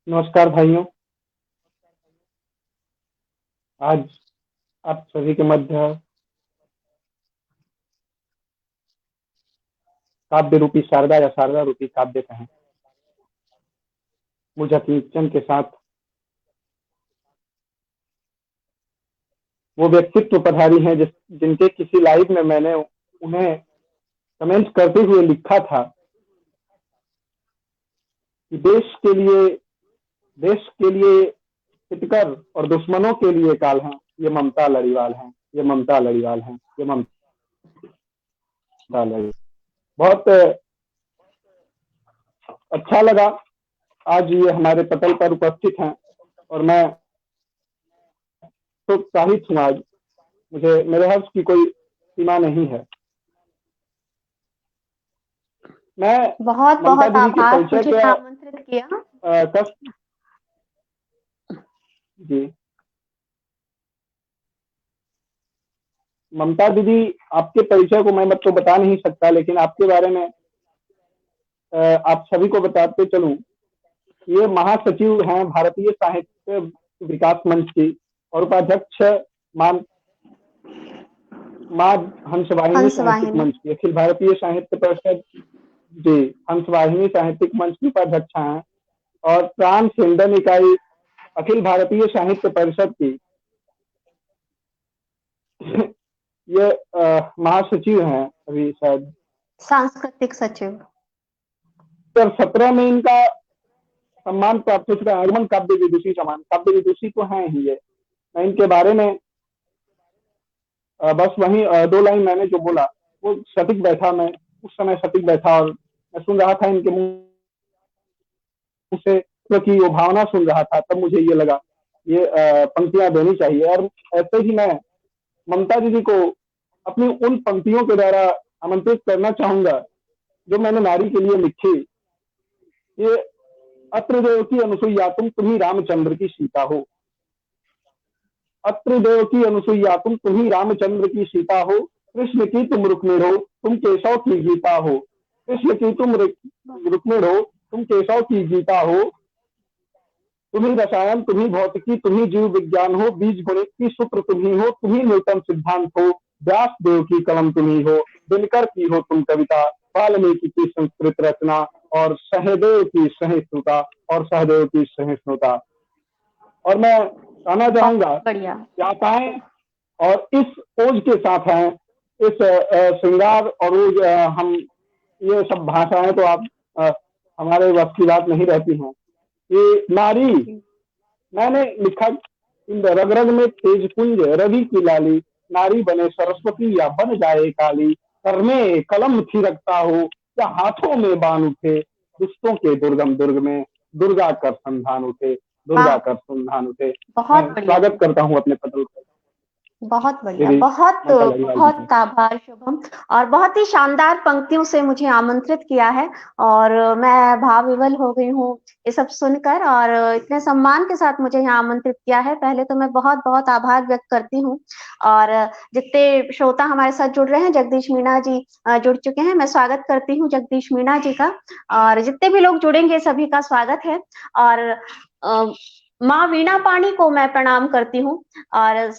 नमस्कार भाइयों। आज आप सभी के मध्य काव्य रूपी शारदा या शारदा रूपी काव्य कहें, मुझे किंचन के साथ वो व्यक्तित्व पधारी हैं जिनके किसी लाइव में मैंने उन्हें कमेंट करते हुए लिखा था कि देश के लिए हितकर और दुश्मनों के लिए काल हैं। ये ममता लड़ीवाल हैं, ये ममता लड़ीवाल हैं, ये ममता लड़ी। बहुत अच्छा लगा आज ये हमारे पटल पर उपस्थित हैं और मैं तो उत्साहित हूँ। आज मुझे मेरे हर्ष की कोई सीमा नहीं है। मैं बहुत ममता बहुत दीदी के आभार परिचय मुझे के यहाँ आमंत्रित किया। कष्ट जी। ममता दीदी, आपके परिचय को मैं तो बता नहीं सकता, लेकिन आपके बारे में आप सभी को बताते चलूं। ये महासचिव हैं भारतीय साहित्य विकास मंच की और उपाध्यक्ष मां मां हंसवाहिनी साहित्यिक हंसवाहिनी। मंच की, अखिल भारतीय साहित्य परिषद जी, हंसवाहिनी साहित्यिक मंच की उपाध्यक्ष हैं और ट्रांसजेंडर इकाई अखिल भारतीय साहित्य परिषद की ये महासचिव हैं अभी शायद। सांस्कृतिक सचिव। 2017 में इनका सम्मान प्राप्त हो चुका है, आगमन काव्य विदुषी सम्मान। काव्य विदुषी तो हैं ही ये। मैं इनके बारे में बस वही 2 लाइन मैंने जो बोला वो सटीक बैठा। मैं उस समय सटीक बैठा और मैं सुन रहा था इनके मुंह से, क्योंकि वो भावना सुन रहा था, तब मुझे ये लगा ये पंक्तियां देनी चाहिए। और ऐसे ही मैं ममता दीदी को अपनी उन पंक्तियों के द्वारा आमंत्रित करना चाहूंगा जो मैंने नारी के लिए लिखी। ये अत्र देव की अनुसुईया तुम ही रामचंद्र की सीता हो। अत्र देव की अनुसुईया तुम ही रामचंद्र की सीता हो। कृष्ण की तुम रुक्मिण हो, तुम केशव की गीता हो। कृष्ण की तुम रुक्मिण हो, तुम केशव की गीता हो। तुम्ही रसायन, तुम्ही भौतिकी, तुम्ही जीव विज्ञान हो। बीज गणित की सूत्र तुम्ही हो, तुम्ही न्यूटन सिद्धांत हो। व्यास देव की कलम तुम्ही हो, दिनकर की हो तुम कविता। वाल्मीकि की संस्कृत रचना और सहदेव की सहिष्णुता, और सहदेव की सहिष्णुता। और मैं कहना बहुत चाहूंगा बढ़िया। कि आप आए और इस ओज के साथ हैं, इस श्रृंगार और ओज, हम ये सब भाषाएं तो आप हमारे वश की बात नहीं रहती हैं। ये नारी, मैंने लिखा इन रग रग में तेज पुंज रवि की लाली। नारी बने सरस्वती या बन जाए काली। कर में कलम थिरकता हो या हाथों में बाण उठे। दुष्टों के दुर्गम दुर्ग में दुर्गा कर संधान उठे, दुर्गा वाह, कर संधान उठे। बहुत मैं बढ़िया। स्वागत करता हूँ अपने पटल पर बहुत बढ़िया। श्री बहुत ममता लड़ीवाल जी की। बहुत आभार शुभम। और बहुत ही शानदार पंक्तियों से मुझे आमंत्रित किया है और मैं भाव विवल हो गई हूँ ये सब सुनकर। और इतने सम्मान के साथ मुझे यहाँ आमंत्रित किया है, पहले तो मैं बहुत बहुत आभार व्यक्त करती हूँ। और जितने श्रोता हमारे साथ जुड़ रहे हैं, जगदीश मीणा जी जुड़ चुके हैं, मैं स्वागत करती हूँ जगदीश मीणा जी का। और जितने भी लोग जुड़ेंगे सभी का स्वागत है। और माँ वीणा पाणी को मैं प्रणाम करती हूँ। और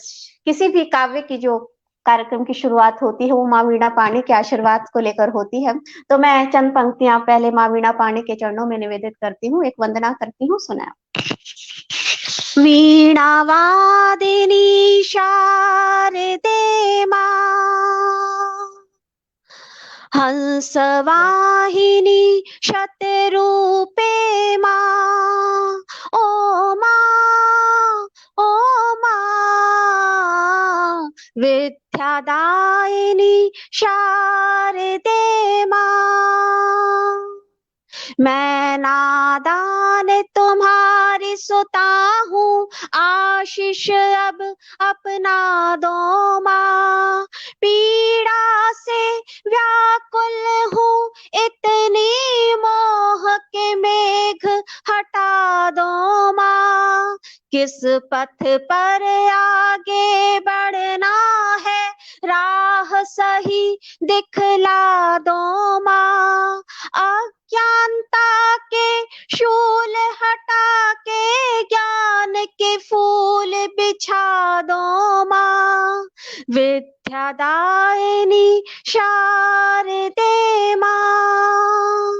किसी भी काव्य की जो कार्यक्रम की शुरुआत होती है वो माँ वीणा पाणी के आशीर्वाद को लेकर होती है। तो मैं चंद पंक्तियां पहले माँ वीणा पाणी के चरणों में निवेदित करती हूँ, एक वंदना करती हूँ, सुना। वीणा वादिनी शारदे माँ, हंस वाहिनी शतरूपे माँ। ओ माँ, ओ माँ, विद्यादायिनी शारदे माँ। मैं नादान तुम्हारी सुता हूँ, आशीष अब अपना दो माँ। पीड़ा से व्याकुल हूँ इतनी, मोह के मेघ हटा दो माँ। किस पथ पर आगे बढ़ना है, राह सही दिखला दो माँ। अज्ञानता के शूल हटा के ज्ञान के फूल बिछा दो माँ, विद्यादायिनी शारदे माँ।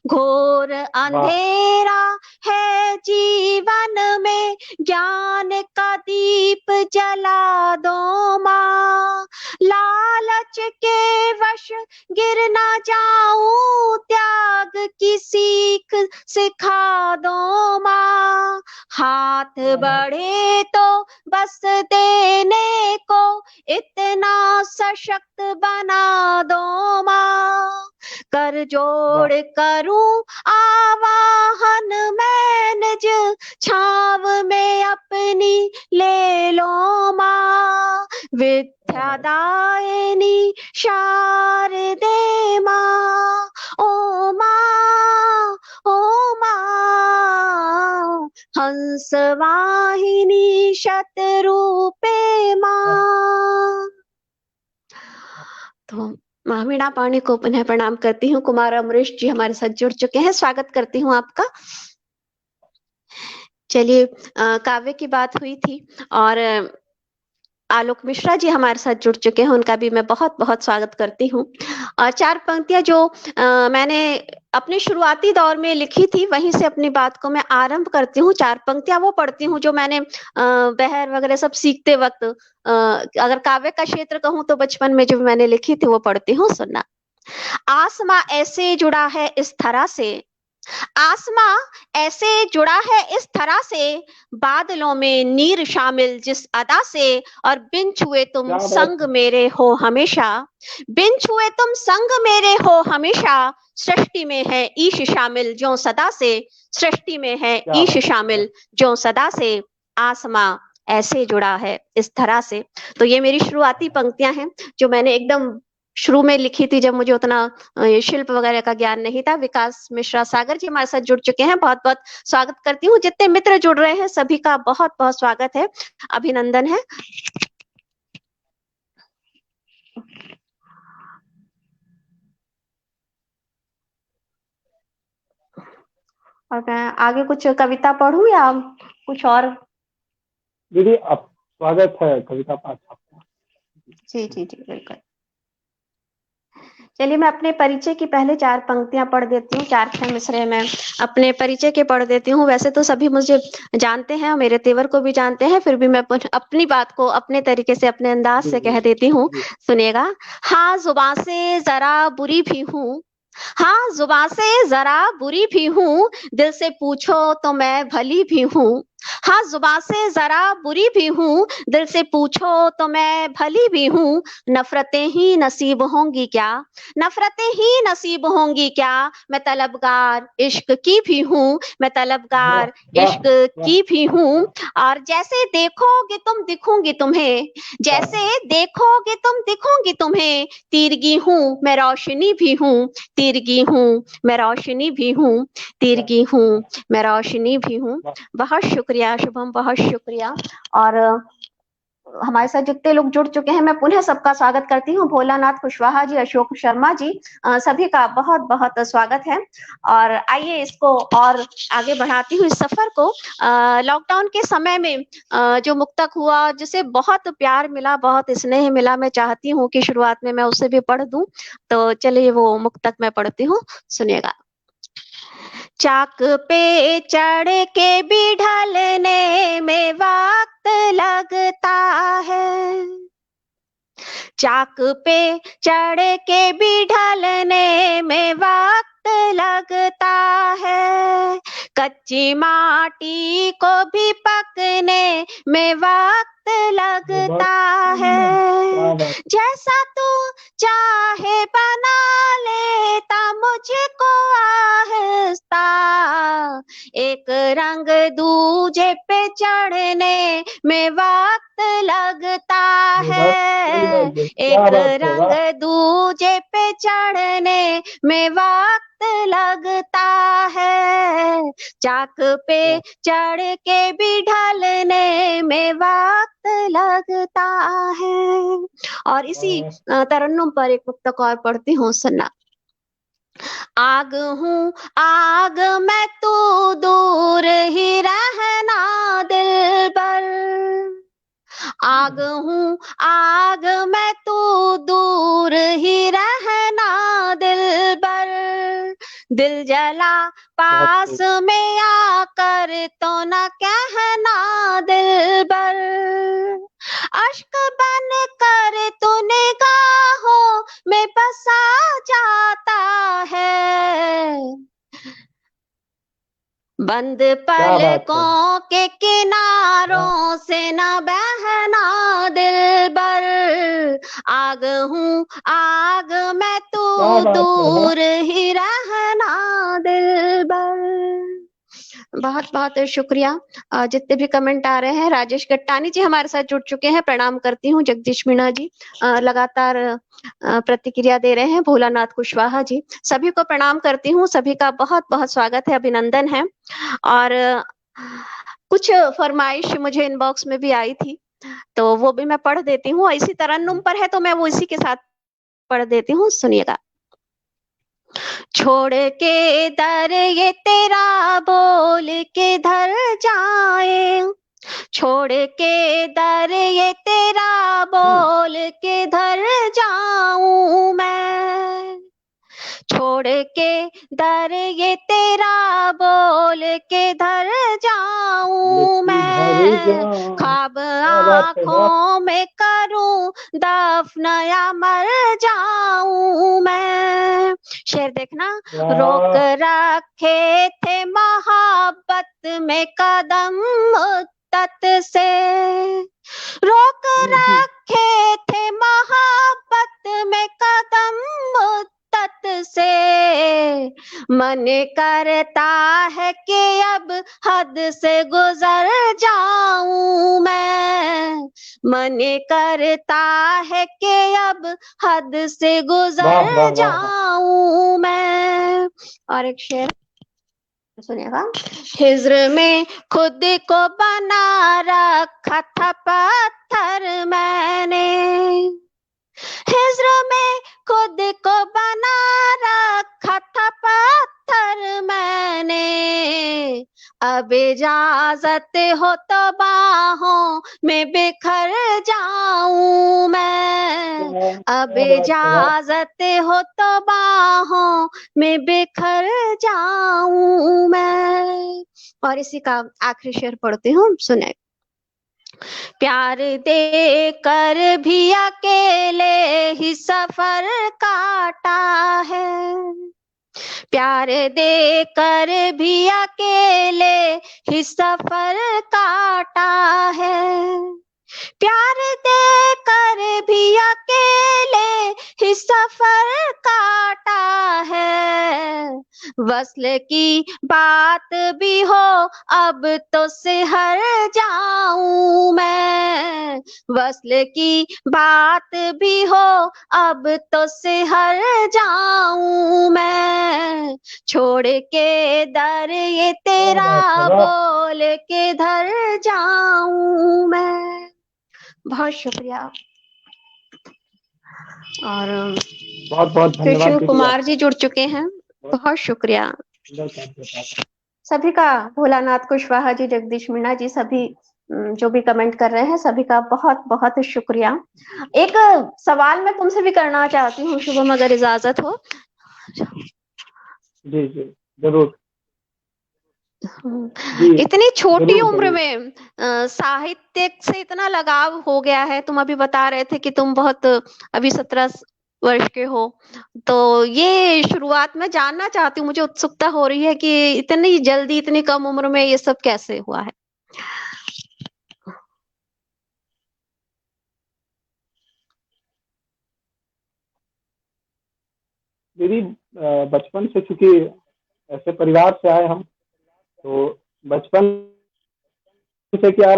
घोर वाह अंधेरा है जीवन में, ज्ञान का दीप जला दो माँ। लालच के वश गिर ना जाऊं, त्याग की सीख सिखा दो माँ। हाथ बढ़े तो बस देने को, इतना सशक्त बना दो माँ। कर वाह जोड़ करूं आवाहन मैं, निज छाव में अपनी ले लो माँ। विद्यादायिनी शारदे माँ, ओ माँ, ओ माँ। हंस वाहिनी शतरूपे माँ। तो माँ वीणा पाणी को पुनः प्रणाम करती हूँ। कुमार अमरीश जी हमारे साथ जुड़ चुके हैं, स्वागत करती हूँ आपका। चलिए, काव्य की बात हुई थी और आलोक मिश्रा जी हमारे साथ जुड़ चुके हैं, उनका भी मैं बहुत बहुत स्वागत करती हूँ। और चार पंक्तियां जो मैंने अपने शुरुआती दौर में लिखी थी, वहीं से अपनी बात को मैं आरंभ करती हूँ। चार पंक्तियां वो पढ़ती हूँ जो मैंने बहर वगैरह सब सीखते वक्त, अगर काव्य का क्षेत्र कहूँ तो बचपन में जो मैंने लिखी थी वो पढ़ती हूँ, सुनना। आसमां ऐसे जुड़ा है इस तरह से, आसमां ऐसे जुड़ा है इस तरह से, बादलों में नीर शामिल जिस अदा से, और बिन छुए तुम क्या बात संग है मेरे हो हमेशा, बिन छुए तुम संग मेरे हो हमेशा। सृष्टि में है ईश शामिल ज्यों सदा से, सृष्टि में है क्या ईश बात है शामिल ज्यों सदा से, आसमां ऐसे जुड़ा है इस तरह से। तो ये मेरी शुरुआती पंक्तियां हैं जो मैंने एकदम शुरू में लिखी थी, जब मुझे उतना ये शिल्प वगैरह का ज्ञान नहीं था। विकास मिश्रा सागर जी हमारे साथ जुड़ चुके हैं, बहुत बहुत स्वागत करती हूँ। जितने मित्र जुड़ रहे हैं सभी का बहुत बहुत स्वागत है, अभिनंदन है। और मैं आगे कुछ कविता पढ़ूं या कुछ और? दीदी आप, स्वागत है कविता पाठ आपका। जी जी जी बिल्कुल। चलिए, मैं अपने परिचय की पहले चार पंक्तियां पढ़ देती हूँ, चार छह मिसरे में अपने परिचय के पढ़ देती हूँ। वैसे तो सभी मुझे जानते हैं, मेरे तेवर को भी जानते हैं, फिर भी मैं अपनी बात को अपने तरीके से, अपने अंदाज जी से जी कह देती हूँ। जी सुनिएगा। हाँ जुबान से जरा बुरी भी हूँ, हाँ जुबान से जरा बुरी भी हूँ, दिल से पूछो तो मैं भली भी हूँ। हाँ जुबान से जरा बुरी भी हूँ, दिल से पूछो तो मैं भली भी हूँ। नफरतें ही नसीब होंगी क्या, नफरतें ही नसीब होंगी क्या, मैं तलबगार इश्क की भी हूँ, मैं वाह तलबगार वाह इश्क वाह की भी हूँ। और जैसे देखोगे तुम दिखूंगी तुम्हें, वाह जैसे देखोगे तुम दिखूंगी तुम्हें, तीरगी हूँ मैं रोशनी भी हूँ, तीरगी हूँ मैं रोशनी भी हूँ, वाह तीरगी हूँ मैं रोशनी भी हूँ। वाह बहुत शुक्रिया शुभम, बहुत शुक्रिया। और हमारे साथ जितने लोग जुड़ चुके हैं, मैं पुनः सबका स्वागत करती हूँ। भोलानाथ कुशवाहा जी, अशोक शर्मा जी, सभी का बहुत बहुत स्वागत है। और आइए इसको और आगे बढ़ाती हूँ, इस सफर को। लॉकडाउन के समय में जो मुक्तक हुआ, जिसे बहुत प्यार मिला, बहुत स्नेह मिला, मैं चाहती हूँ कि शुरुआत में मैं उसे भी पढ़ दूं। तो चलिए वो मुक्तक मैं पढ़ती हूँ, सुनिएगा। चाक पे चढ़ के भी ढलने में वक्त लगता है, चाक पे चढ़ के भी ढलने में वक्त लगता है, कच्ची माटी को भी पकने में वक्त लगता क्या है। बात जैसा तू चाहे बना लेता मुझको आहिस्ता, एक रंग दूजे पे चढ़ने में वक्त लगता है है, क्या एक बात है रंग वाह दूजे पे चढ़ने में वक्त लगता है, चाक पे वाह चढ़ के भी ढलने में वक्त लगता है। और इसी वाह तरन्नुम पर एक मुक्तक और पढ़ती हूँ, सुनना। आग हूँ आग मैं, तू दूर ही रहना दिलबर। आग हूँ आग मैं, तू दूर ही रहना दिलबर। दिल जला बहुत पास खूब। में आकर तो न कहना दिलबर। अश्क बन कर तू निगाहों में बसा जाता है। बंद क्या बात है। पलकों के हाँ, किनारों से न बहना दिलबर। आग हूँ आग मैं, तू क्या बात है। वाह। दूर ही रहना दिलबर। बहुत बहुत शुक्रिया। जितने भी कमेंट आ रहे हैं, राजेश गट्टानी जी हमारे साथ जुड़ चुके हैं, प्रणाम करती हूँ। जगदीश मीणा जी लगातार प्रतिक्रिया दे रहे हैं। भोलानाथ कुशवाहा जी, सभी को प्रणाम करती हूँ। सभी का बहुत बहुत स्वागत है, अभिनंदन है। और कुछ फरमाइश मुझे इनबॉक्स में भी आई थी, तो वो भी मैं पढ़ देती हूँ। इसी तरन्नुम पर है तो मैं वो इसी के साथ पढ़ देती हूँ, सुनिएगा। छोड़ के दर ये तेरा बोल के धर जाए। छोड़ के दर ये तेरा बोल के धर जाऊं मैं। छोड़ के दर ये तेरा बोल के धर जाऊं लिखी भर मैं। जाऊं। ख्वाब क्या बात है। वाह। आंखों में करूं दफन या मर जाऊं मैं। शेर देखना। रोक वाह। रखे थे मोहब्बत में कदम मुद्दत से। रोक रखे थे मोहब्बत में कदम मुद्दत से। मन करता है कि अब हद से गुजर जाऊं मैं। मन करता है कि अब हद से गुजर वाह वाह वाह वाह। जाऊं मैं। और एक शेर सुनिएगा। हिज्र में खुद को बना रखा था पत्थर मैंने। हिज्र में खुद को बना रखा था पत्थर मैंने। अब इजाजत हो तो बाहों में बिखर जाऊं मैं। अब क्या बात है। वाह। इजाजत हो तो बाहों में बिखर जाऊं मैं। और इसी का आखिरी शेर पढ़ती हूँ, सुने। प्यार दे कर भी अकेले ही सफर काटा है। प्यार दे कर भी अकेले ही सफर काटा है। प्यार दे कर भी अकेले ही सफर काटा है। वस्ल की बात भी हो अब तो सिहर जाऊं मैं। वस्ल की बात भी हो अब तो सिहर जाऊं मैं। छोड़ के दर ये क्या तेरा बात है। वाह। बोल के धर जाऊं मैं। बहुत शुक्रिया। और बहुत बहुत धन्यवाद कृष्ण दीदी। कुमार जी जुड़ चुके हैं, बहुत बहुत शुक्रिया। सुंदर काम किया आपने। सभी का, भोलानाथ कुशवाहा जी, जगदीश मीणा जी, सभी जो भी कमेंट कर रहे हैं, सभी का बहुत बहुत शुक्रिया। एक सवाल मैं तुमसे भी करना चाहती हूँ शुभम, अगर इजाजत हो। जी जी, जरूर। जी, इतनी छोटी जरूर उम्र जरूर। में साहित्य से इतना लगाव हो गया है। तुम अभी बता रहे थे कि तुम बहुत अभी 17 वर्ष के हो, तो ये शुरुआत में जानना चाहती हूँ, मुझे उत्सुकता हो रही है कि इतनी जल्दी, इतनी कम उम्र में ये सब कैसे हुआ है। दीदी, बचपन से, चूंकि ऐसे परिवार से आए हम, तो बचपन से क्या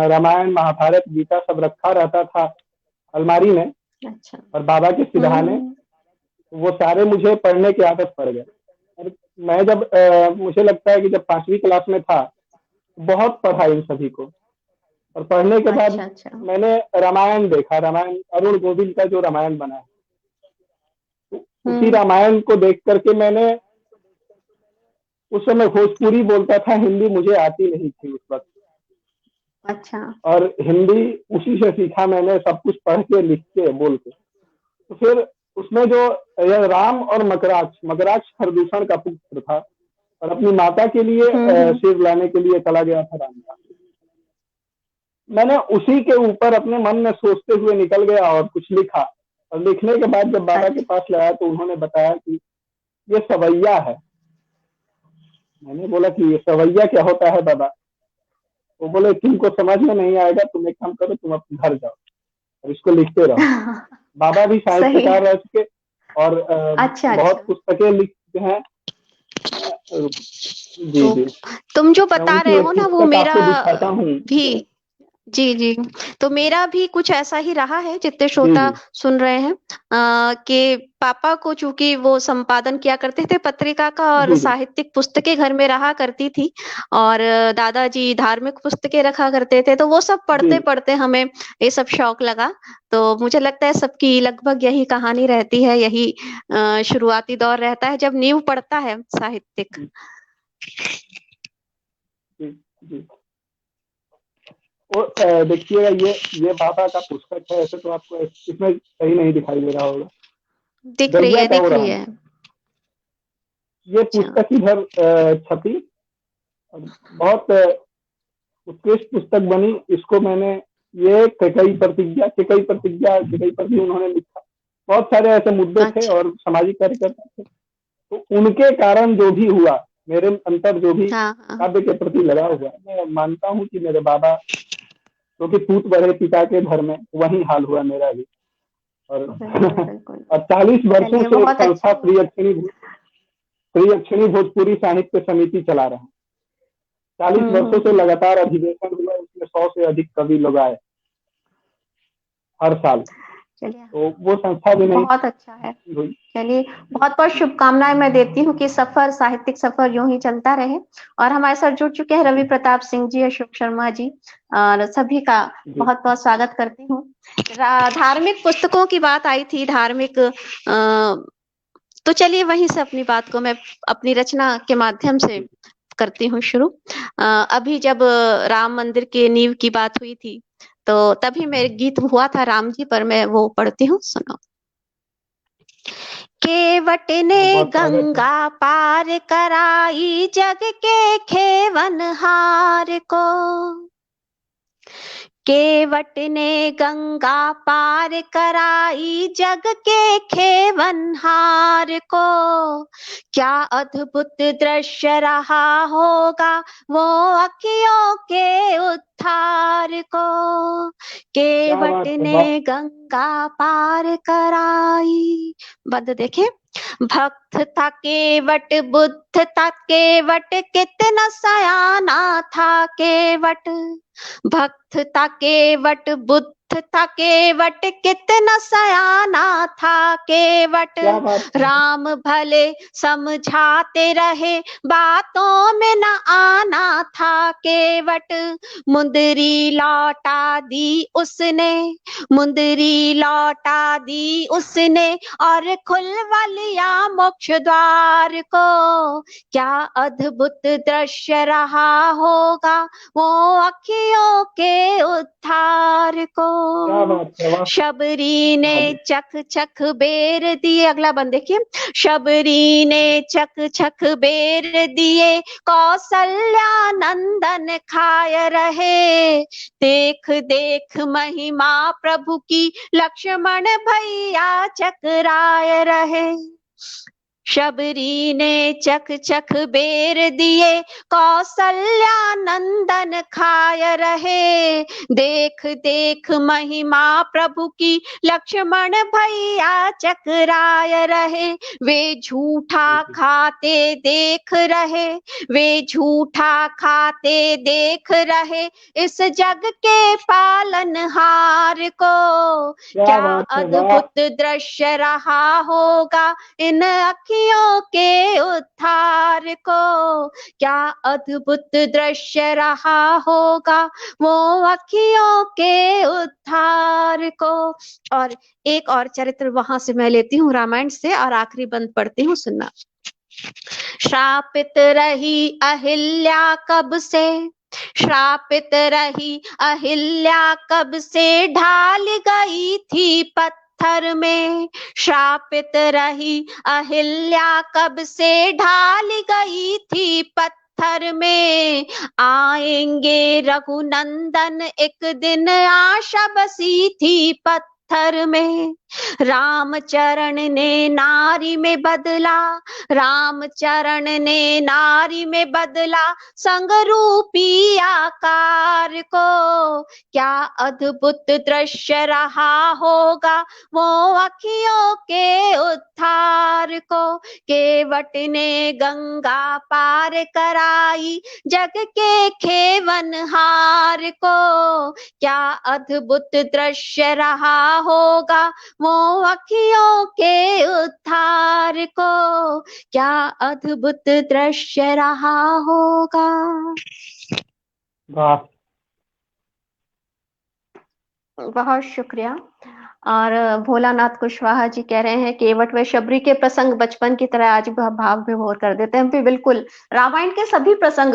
रामायण महाभारत गीता सब रखा रहता था अलमारी में, अच्छा। और बाबा के सिरहाने हम्म। वो सारे मुझे पढ़ने की आदत पड़ गए। और मैं जब मुझे लगता है कि जब 5वीं क्लास में था, बहुत पढ़ा इन सभी को, और पढ़ने के बाद अच्छा अच्छा। मैंने रामायण देखा, रामायण अरुण गोविल का जो रामायण बना है, तो उसी रामायण को देख करके मैंने, उस समय भोजपुरी बोलता था, हिंदी मुझे आती नहीं थी उस वक्त, अच्छा। और हिंदी उसी से सीखा मैंने, सब कुछ पढ़ के लिख के बोल के। तो फिर उसमें जो यह राम और मकराक्ष, मकराक्ष खरदूषण का पुत्र था और अपनी माता के लिए सिर लाने के लिए चला गया था राम का। मैंने उसी के ऊपर अपने मन में सोचते हुए निकल गया और कुछ लिखा, और लिखने के बाद जब बाबा के पास लाया तो उन्होंने बताया कि ये सवैया है। मैंने बोला कि ये सवैया क्या होता है बाबा? वो बोले तुमको समझ में नहीं आएगा, तुम एक काम करो, तुम अपने घर जाओ और इसको लिखते रहो। बाबा भी साहित्यकार रह चुके और अच्छा, बहुत अच्छा। पुस्तकें लिखते हैं। जी तो जी, तुम जो मैं बता उनकी रहे एक हो ना, वो पुस्तक मेरा आपको दिखाता हूँ। भी, जी, जी। तो मेरा भी कुछ ऐसा ही रहा है, जितने जी श्रोता जी सुन रहे हैं, कि पापा को चूँकि वो संपादन किया करते थे पत्रिका का, और जी जी साहित्यिक पुस्तकें घर में रहा करती थी, और दादाजी धार्मिक पुस्तकें रखा करते थे, तो वो सब जी पढ़ते-पढ़ते हमें ये सब शौक लगा। तो मुझे लगता है सबकी लगभग यही कहानी रहती है, यही शुरुआती दौर रहता है जब नींव पड़ता है साहित्यिक। जी जी। और देखिएगा, ये बाबा का पुस्तक है। ऐसे तो आपको इसमें सही नहीं दिखाई दे रहा होगा, दिख रही गैया है, का दिख रही उड़ान। है। ये अच्छा। पुस्तक इधर छपी और बहुत उत्कृष्ट पुस्तक बनी। इसको मैंने, ये केकई प्रतिज्ञा, केकई प्रतिज्ञा, केकई पर भी उन्होंने लिखा। बहुत सारे ऐसे मुद्दे थे अच्छा। और सामाजिक कार्यकर्ता थे, तो उनके कारण जो भी हुआ, मेरे अंतर जो भी हाँ, हाँ। काव्य के प्रति लगा हुआ, मैं मानता हूँ कि मेरे बाबा, क्योंकि पूत बढ़े पिता के घर में, वही हाल हुआ मेरा भी। और बिल्कुल, बिल्कुल। और 40 वर्षों चलिए, से एक बहुत संस्था अच्छा हुआ। श्री अक्षिणी भोजपुरी साहित्य समिति चला रहा है। 40 वर्षों से हुँ। लगातार अधिवेशन हुआ, उसमें 100 से अधिक कवि लोग आए हर साल। चलिए, तो वो संस्था भी नहीं बहुत अच्छा है। हुई। चलिए, बहुत-बहुत शुभकामनाएँ मैं देती हूँ कि सफ़र, साहित्यिक सफ़र यूँ ही चलता रहे, और हमारे साथ जुड़ चुके हैं रवि प्रताप सिंह जी, अशोक शर्मा जी, और सभी का जी बहुत-बहुत स्वागत करती हूँ। धार्मिक पुस्तकों की बात आई थी, धार्मिक, तो चलिए वहीं से अपनी बात को मैं अपनी रचना के माध्यम से जी करती हूँ शुरू। अभी जब राम मंदिर के नींव की बात हुई थी, तो तभी मेरे गीत हुआ था राम जी पर, मैं वो पढ़ती हूँ, सुनो। केवट ने बहुत बहुत स्वागत है। गंगा पार कराई जग के खेवनहार को, केवट ने गंगा पार कराई जग के खेवनहार को, क्या अद्भुत दृश्य रहा होगा वो अखियों के उद्धार को, क्या केवट बात है, वाह। ने गंगा पार कराई। बंद देखे, भक्त था केवट, बुद्ध था केवट, कितना सयाना था केवट, भक्त था केवट, बुद्ध था केवट, कितना सयाना था केवट, क्या बात है, राम भले समझाते रहे, बातों में न आना था केवट, मुंदरी लौटा दी उसने, मुंदरी लौटा दी उसने, और खुलवा लिया मोक्ष द्वार को, क्या अद्भुत दृश्य रहा होगा वो अखियों के उद्धार क्या को, बात है, वाह। शबरी ने हाँ जी। चख चख बेर दिए, अगला बंद देखिए, शबरी ने चख चख बेर दिए, कौशल्या नंदन खाय रहे, देख देख महिमा प्रभु की, लक्ष्मण भैया चकराय रहे, शबरी ने चख चख बेर दिए, कौशल्या नंदन खाय रहे, देख देख महिमा प्रभु की, लक्ष्मण भैया चकराय रहे, वे झूठा खाते देख रहे, वे झूठा खाते देख रहे, इस जग के पालनहार को, क्या क्या बात है, वाह। अद्भुत दृश्य रहा होगा इन अखियों अखियों के उद्धार को, क्या अद्भुत दृश्य रहा होगा वो अखियों के उद्धार को। और एक और चरित्र वहां से मैं लेती हूँ रामायण से और आखिरी बंद पढ़ती हूँ, सुनना। श्रापित रही अहिल्या कब से, श्रापित रही अहिल्या कब से, ढाल गई थी पत्थर में। श्रापित रही अहिल्या कब से, ढाल गई थी पत्थर में। आएंगे रघुनंदन एक दिन, आशा बसी थी पत्थर में। रामचरण ने नारी में बदला, रामचरण ने नारी में बदला संग रूपी आकार को। क्या अद्भुत दृश्य रहा होगा वो अखियों के उद्धार को। केवट ने गंगा पार कराई जग के खेवनहार को। क्या अद्भुत दृश्य रहा होगा वो अखियों के उद्धार को। क्या अद्भुत दृश्य रहा होगा। वाह, बहुत शुक्रिया। और भोलानाथ कुशवाहा जी कह रहे हैं केवट व शबरी के प्रसंग बचपन की तरह आज भी भाव विभोर कर देते हैं। भी बिल्कुल, रामायण के सभी प्रसंग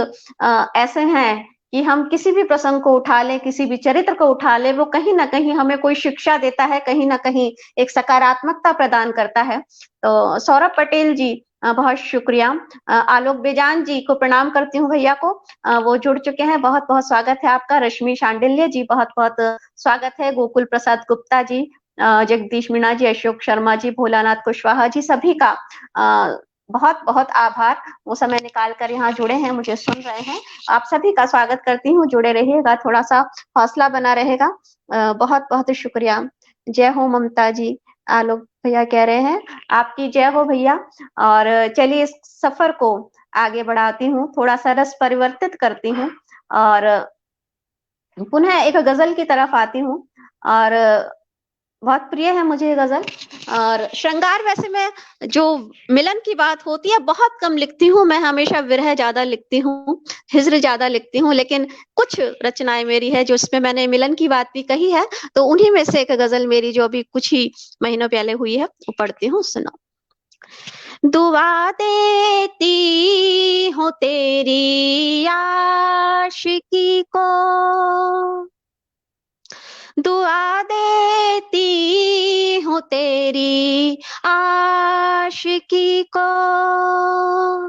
ऐसे हैं कि हम किसी भी प्रसंग को उठा लें, किसी भी चरित्र को उठा लें, वो कहीं ना कहीं हमें कोई शिक्षा देता है, कहीं ना कहीं एक सकारात्मकता प्रदान करता है। तो सौरभ पटेल जी बहुत शुक्रिया। आलोक बेजान जी को प्रणाम करती हूँ, भैया को, वो जुड़ चुके हैं, बहुत बहुत स्वागत है आपका। रश्मि शांडिल्य जी बहुत बहुत स्वागत है। गोकुल प्रसाद गुप्ता जी, जगदीश मीणा जी, अशोक शर्मा जी, भोलानाथ कुशवाहा जी, सभी का बहुत बहुत आभार। वो समय निकाल कर यहाँ जुड़े हैं, मुझे सुन रहे हैं। आप सभी का स्वागत करती हूँ, जुड़े रहिएगा, थोड़ा सा हौसला बना रहेगा। बहुत बहुत शुक्रिया। जय हो ममता जी, आलोक भैया कह रहे हैं आपकी जय हो भैया। और चलिए इस सफर को आगे बढ़ाती हूँ, थोड़ा सा रस परिवर्तित करती हूँ और पुनः एक गजल की तरफ आती हूँ। और बहुत प्रिय है मुझे ये गजल। और श्रृंगार, वैसे मैं जो मिलन की बात होती है बहुत कम लिखती हूँ, मैं हमेशा विरह ज्यादा लिखती हूँ, हिज्र ज्यादा लिखती हूँ। लेकिन कुछ रचनाएं मेरी है जो उसमें मैंने मिलन की बात भी कही है, तो उन्हीं में से एक गजल मेरी जो अभी कुछ ही महीनों पहले हुई है वो पढ़ती हूँ, सुनो। दुआ देती हूँ तेरी आशिकी को, दुआ देती हूँ तेरी आशिकी को,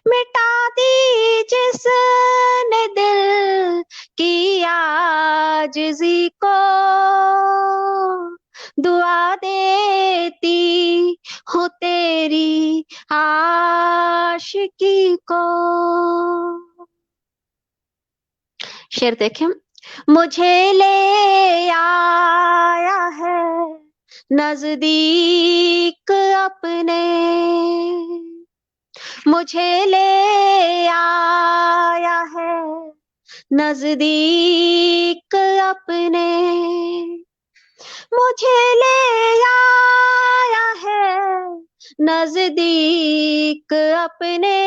मिटा दी जिसने दिल की आजिज़ी को। दुआ देती हूँ तेरी आशिकी को। शेर देखें। मुझे ले आया है नजदीक अपने, मुझे ले आया है नजदीक अपने, मुझे ले आया है नजदीक अपने,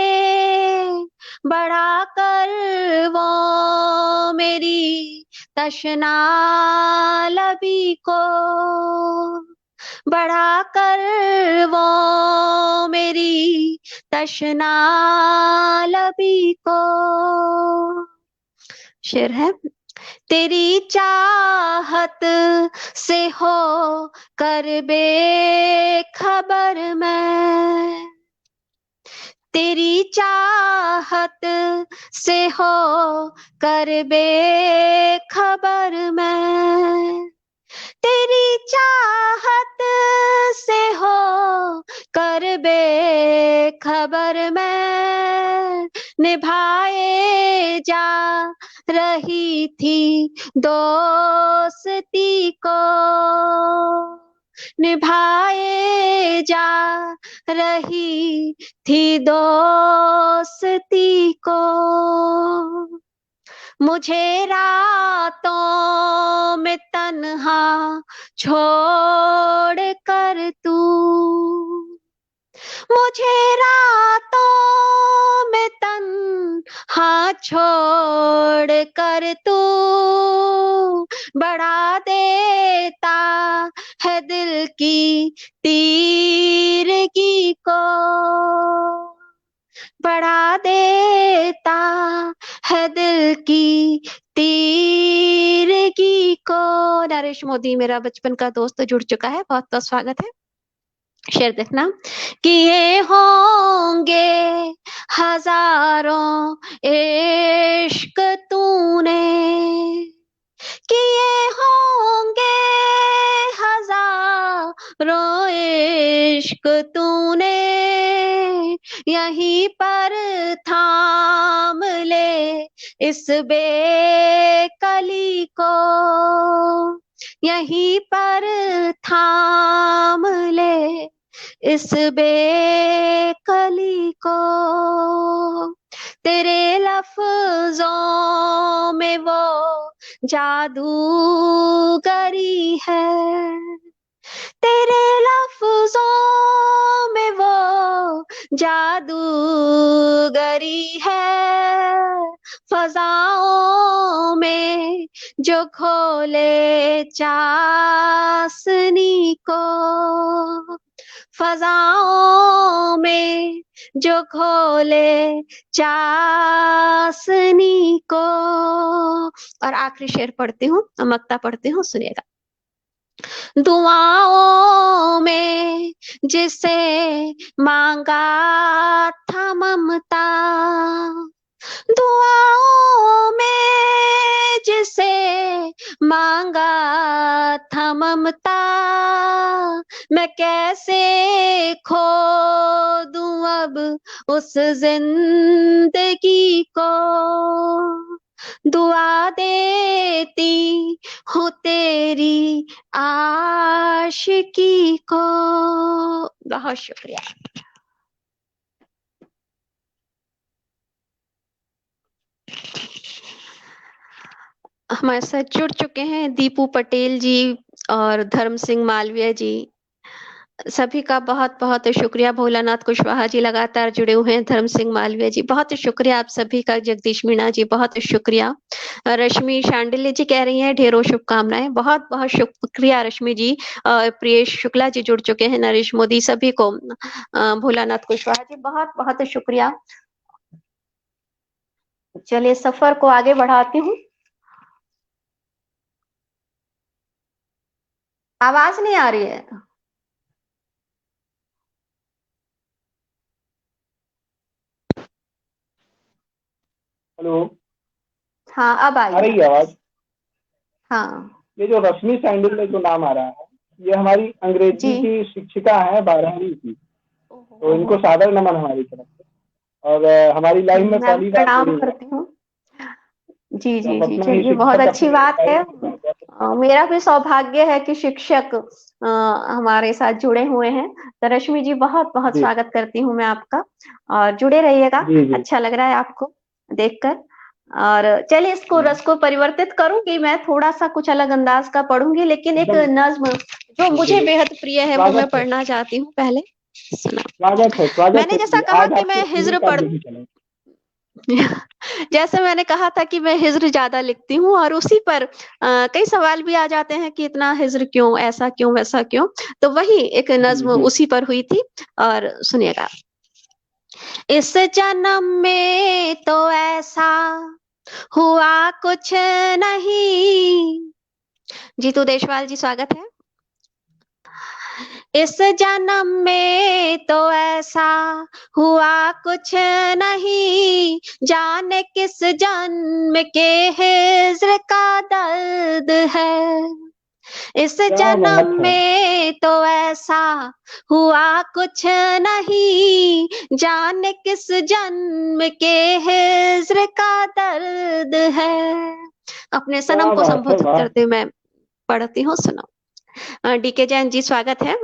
बढ़ा कर वो मेरी तशना लबी को, बढ़ा कर वो मेरी तशना लबी को। शेर है। तेरी चाहत से हो कर बेखबर मैं, तेरी चाहत से हो कर बेखबर मैं, तेरी चाहत से हो कर बेखबर मैं, निभाए जा रही थी दोस्ती को, निभाए जा रही थी दोस्ती को। मुझे रातों में तन्हा छोड़ कर तू, मुझे रातों में तन्हा छोड़ कर तू बढ़ा देता है दिल की तीरगी को, बढ़ा देता है दिल की तीरगी को। नरेश मोदी मेरा बचपन का दोस्त जुड़ चुका है, बहुत बहुत स्वागत है। शेर देखना। किए होंगे हजारों इश्क तूने, किए होंगे हजारों इश्क तूने, यहीं पर थाम ले इस बेकली को, यहीं पर थाम ले इस बेकली को। तेरे लफ्जों में वो जादूगरी है, तेरे लफ्जों में वो जादूगरी है। फजाओं में जो खोले चासनी को, फजाओं में जो खोले चासनी को। और आखिरी शेर पढ़ती हूँ, मक्ता पढ़ती हूँ, सुनिएगा। दुआओं में जिसे मांगा था ममता, दुआओं में जिसे मांगा था ममता, मैं कैसे खो दूं अब उस जिंदगी को। दुआ देती हूँ तेरी आशिकी को। बहुत शुक्रिया। हमारे साथ जुड़ चुके हैं दीपू पटेल जी और धर्म सिंह मालवीय जी, सभी का बहुत बहुत शुक्रिया। भोलानाथ कुशवाहा जी लगातार जुड़े हुए हैं, धर्म सिंह मालवीय जी बहुत शुक्रिया आप सभी का। जगदीश मीणा जी बहुत शुक्रिया। रश्मि शांडिल्य जी कह रही हैं ढेरों शुभकामनाएं, बहुत बहुत शुक्रिया रश्मि जी। प्रियेश शुक्ला जी जुड़ चुके हैं, नरेश मोदी, सभी को भोलानाथ कुशवाहा जी बहुत बहुत शुक्रिया। चलिए सफर को आगे बढ़ाती हूँ। आवाज नहीं आ रही है? हेलो, हाँ अब आई आ रही है आवाज? हाँ ये जो रश्मि सैंडल में जो नाम आ रहा है, ये हमारी अंग्रेजी जी। की शिक्षिका है 12वीं की, तो इनको ओहो, सादर नमन हमारी तरफ से। और हमारी लाइफ में मैं पहली बार प्रणाम जुड़ी है, करती हूँ। जी तो जी हम जी, अपना ही चलिए बहुत शिक्षक अच्छी अपने बात है। लाइफ में। मेरा भी सौभाग्य है कि शिक्षक हमारे साथ जुड़े हुए हैं। तो रश्मि जी बहुत बहुत जी स्वागत करती हूँ मैं आपका, और जुड़े रहिएगा। जी जी अच्छा लग रहा है आपको देखकर। और चलिए इसको रस को परिवर्तित करूंगी, मैं थोड़ा सा कुछ अलग अंदाज का पढ़ूंगी, लेकिन एक एकदम नज्म जो मुझे बेहद प्रिय है वो मैं स्वागत है, पढ़ना चाहती हूँ। पहले सुना। स्वागत मैंने है जैसा दीदी। कहा आज कि आपके मैं सुनने हिज्र का पढ़ यही चले। जैसे मैंने कहा था कि मैं हिज्र ज्यादा लिखती हूँ, और उसी पर कई सवाल भी आ जाते हैं कि इतना हिज्र क्यों, ऐसा क्यों, वैसा क्यों। तो वही एक जी नज्म जी उसी पर हुई थी, और सुनिएगा। इस जन्म में तो ऐसा हुआ कुछ नहीं। जीतू देशवाल जी स्वागत है। इस जन्म में तो ऐसा हुआ कुछ नहीं, जाने किस जन्म के हिज्र का दर्द है। इस क्या जन्म बात है। में तो ऐसा हुआ कुछ नहीं, जाने किस जन्म के हिज्र का दर्द है। अपने सनम क्या को बात है, संबोधित वाह। करते हुए मैं पढ़ती हूँ, सुनो। डीके जैन जी स्वागत है।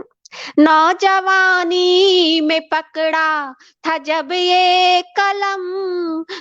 नौजवानी में पकड़ा था जब ये कलम,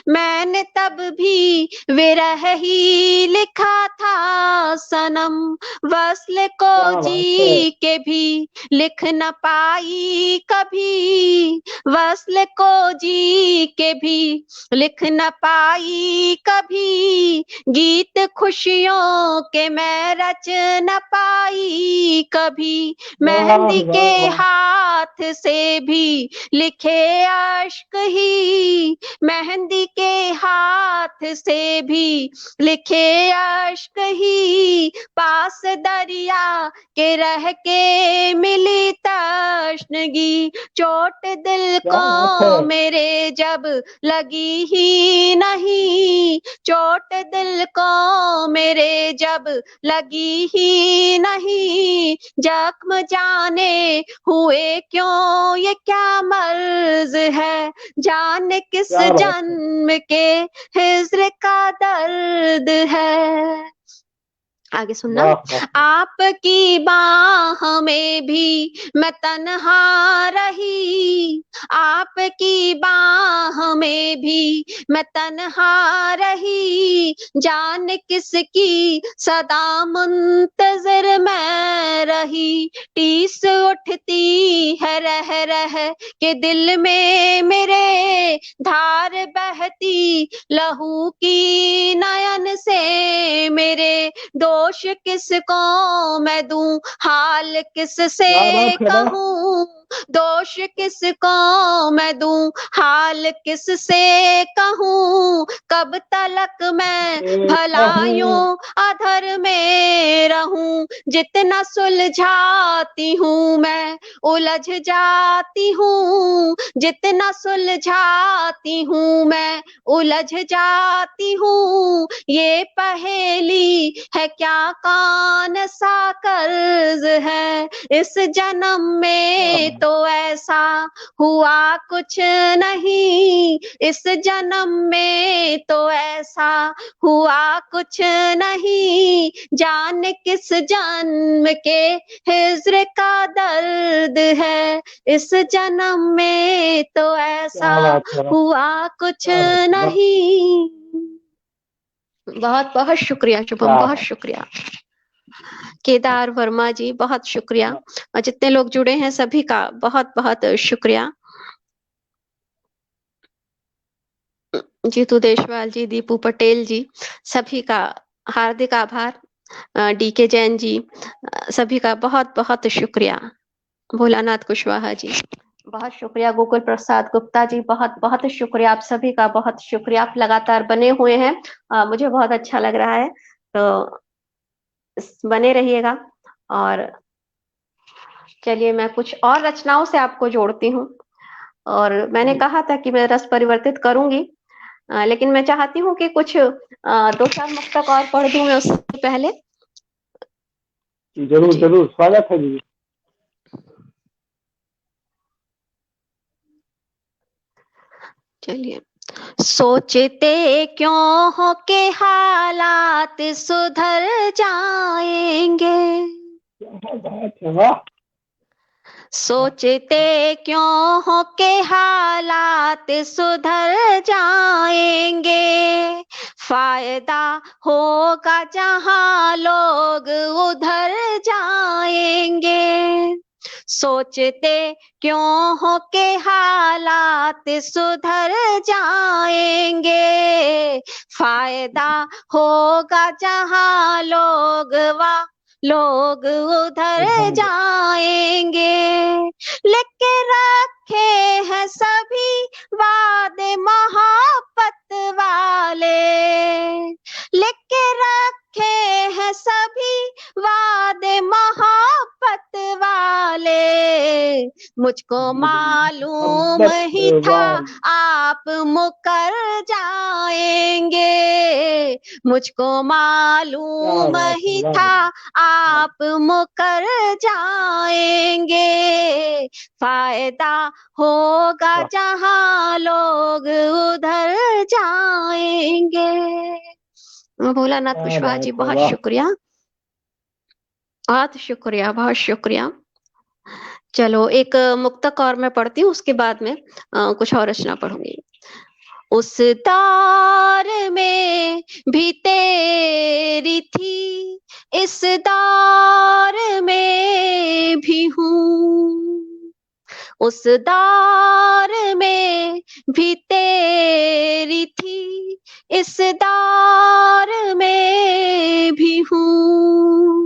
मैंने तब भी विरह ही लिखा था सनम। वस्ल को क्या बात है। जी के भी लिख न पाई कभी, वस्ल को जी के भी लिख न पाई कभी, गीत खुशियों के मैं रच न पाई कभी, वाह मेहंदी के वाह वाह। हाथ से भी लिखे अश्क ही, मेहंदी के हाथ से भी लिखे अश्क ही, पास दरिया के रह के मिली तश्नगी, चोट दिल क्या बात है। को मेरे जब लगी ही नहीं, चोट दिल को मेरे जब लगी ही नहीं, जख्म जाने हुए क्यों ये क्या मर्ज है, जाने किस क्या बात है। जन्म के हिज्र का दर्द है। आगे सुनना। वाह वाह वाह। आपकी बाह में भी मैं तन्हा रही, आपकी बाह में भी मैं तन्हा रही, जान किसकी सदा मुंतजर मैं रही, टीस उठती है रह रह के दिल में मेरे, धार बहती लहू की नयन से मेरे, दोष किसको मैं दूं हाल किससे क्या बात है। वाह। कहूं, दोष किसको मैं दूं हाल किससे कहूं, कब तलक मैं देखता भला हूँ। यूं अधर में रहूं, जितना सुलझाती हूँ मैं उलझ जाती हूँ, जितना सुलझाती हूँ मैं उलझ जाती हूँ, ये पहेली है क्या कौन सा कर्ज है, इस जन्म में वाह। तो ऐसा हुआ कुछ नहीं, इस जन्म में तो ऐसा हुआ कुछ नहीं, जाने किस जन्म के हिज्र का दर्द है, इस जन्म में तो ऐसा क्या बात है। वाह। हुआ कुछ क्या बात है। वाह। नहीं। बहुत बहुत शुक्रिया शुभम, क्या बहुत बात शुक्रिया। केदार वर्मा जी बहुत शुक्रिया, है। और जितने लोग जुड़े हैं सभी का बहुत बहुत शुक्रिया। जीतू देशवाल जी, दीपू पटेल जी, सभी का हार्दिक आभार। डीके जैन जी, सभी का बहुत बहुत शुक्रिया। भोलानाथ कुशवाहा जी बहुत शुक्रिया। गोकुल प्रसाद गुप्ता जी बहुत बहुत शुक्रिया। आप सभी का बहुत शुक्रिया, आप लगातार बने हुए हैं, मुझे बहुत अच्छा लग रहा है, तो बने रहिएगा। और चलिए मैं कुछ और रचनाओं से आपको जोड़ती हूँ, और मैंने जी कहा था कि मैं रस परिवर्तित करूंगी, लेकिन मैं चाहती हूँ कि कुछ दो चार मुक्तक और पढ़ दूं मैं उससे पहले। जी, जरूर जी जरूर, स्वागत है जी। चलिए। सोचते क्यों हो के हालात सुधर जाएंगे, क्या बात है। वाह। सोचते क्यों हो के हालात सुधर जाएंगे, फायदा होगा जहां लोग उधर जाएंगे, सोचते क्यों हो के हालात सुधर जाएंगे, फायदा होगा जहां लोग उधर उधर। जाएंगे, लेके रखे हैं सभी वादे मोहब्बत वाले, लेके रखे हैं सभी वादे मोहब्बत वाले, मुझको मालूम मोहब्बत ही था वाली। आप मुकर जाएंगे, मुझको क्या मालूम बात है। ही वाह था वाह। आप मुकर जाएंगे, फायदा होगा वाह। जहां लोग उधर जाएंगे। भोलानाथ क्या कुशवाहा जी बात है। बहुत वाह। शुक्रिया, बहुत शुक्रिया, बहुत शुक्रिया। चलो एक मुक्तक और मैं पढ़ती हूँ, उसके बाद में कुछ और रचना पढ़ूंगी। उस दौर में भी तेरी थी, इस दौर में भी हूँ, उस दौर में भी तेरी थी, इस दौर में भी हूँ।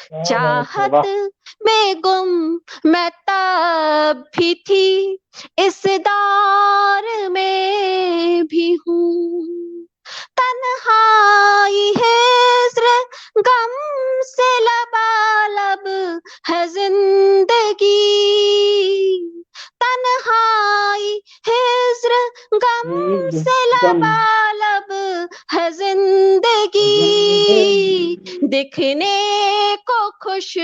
क्या बात है, चाहत वाह। में गुम मैं तब भी थी, इस दौर में भी हूँ। तन्हाई हिज्र गम से लबालब है जिंदगी, तन्हाई हिज्र गम ईद से गम लबालब है जिंदगी। जिंदगी। दिखने को खुश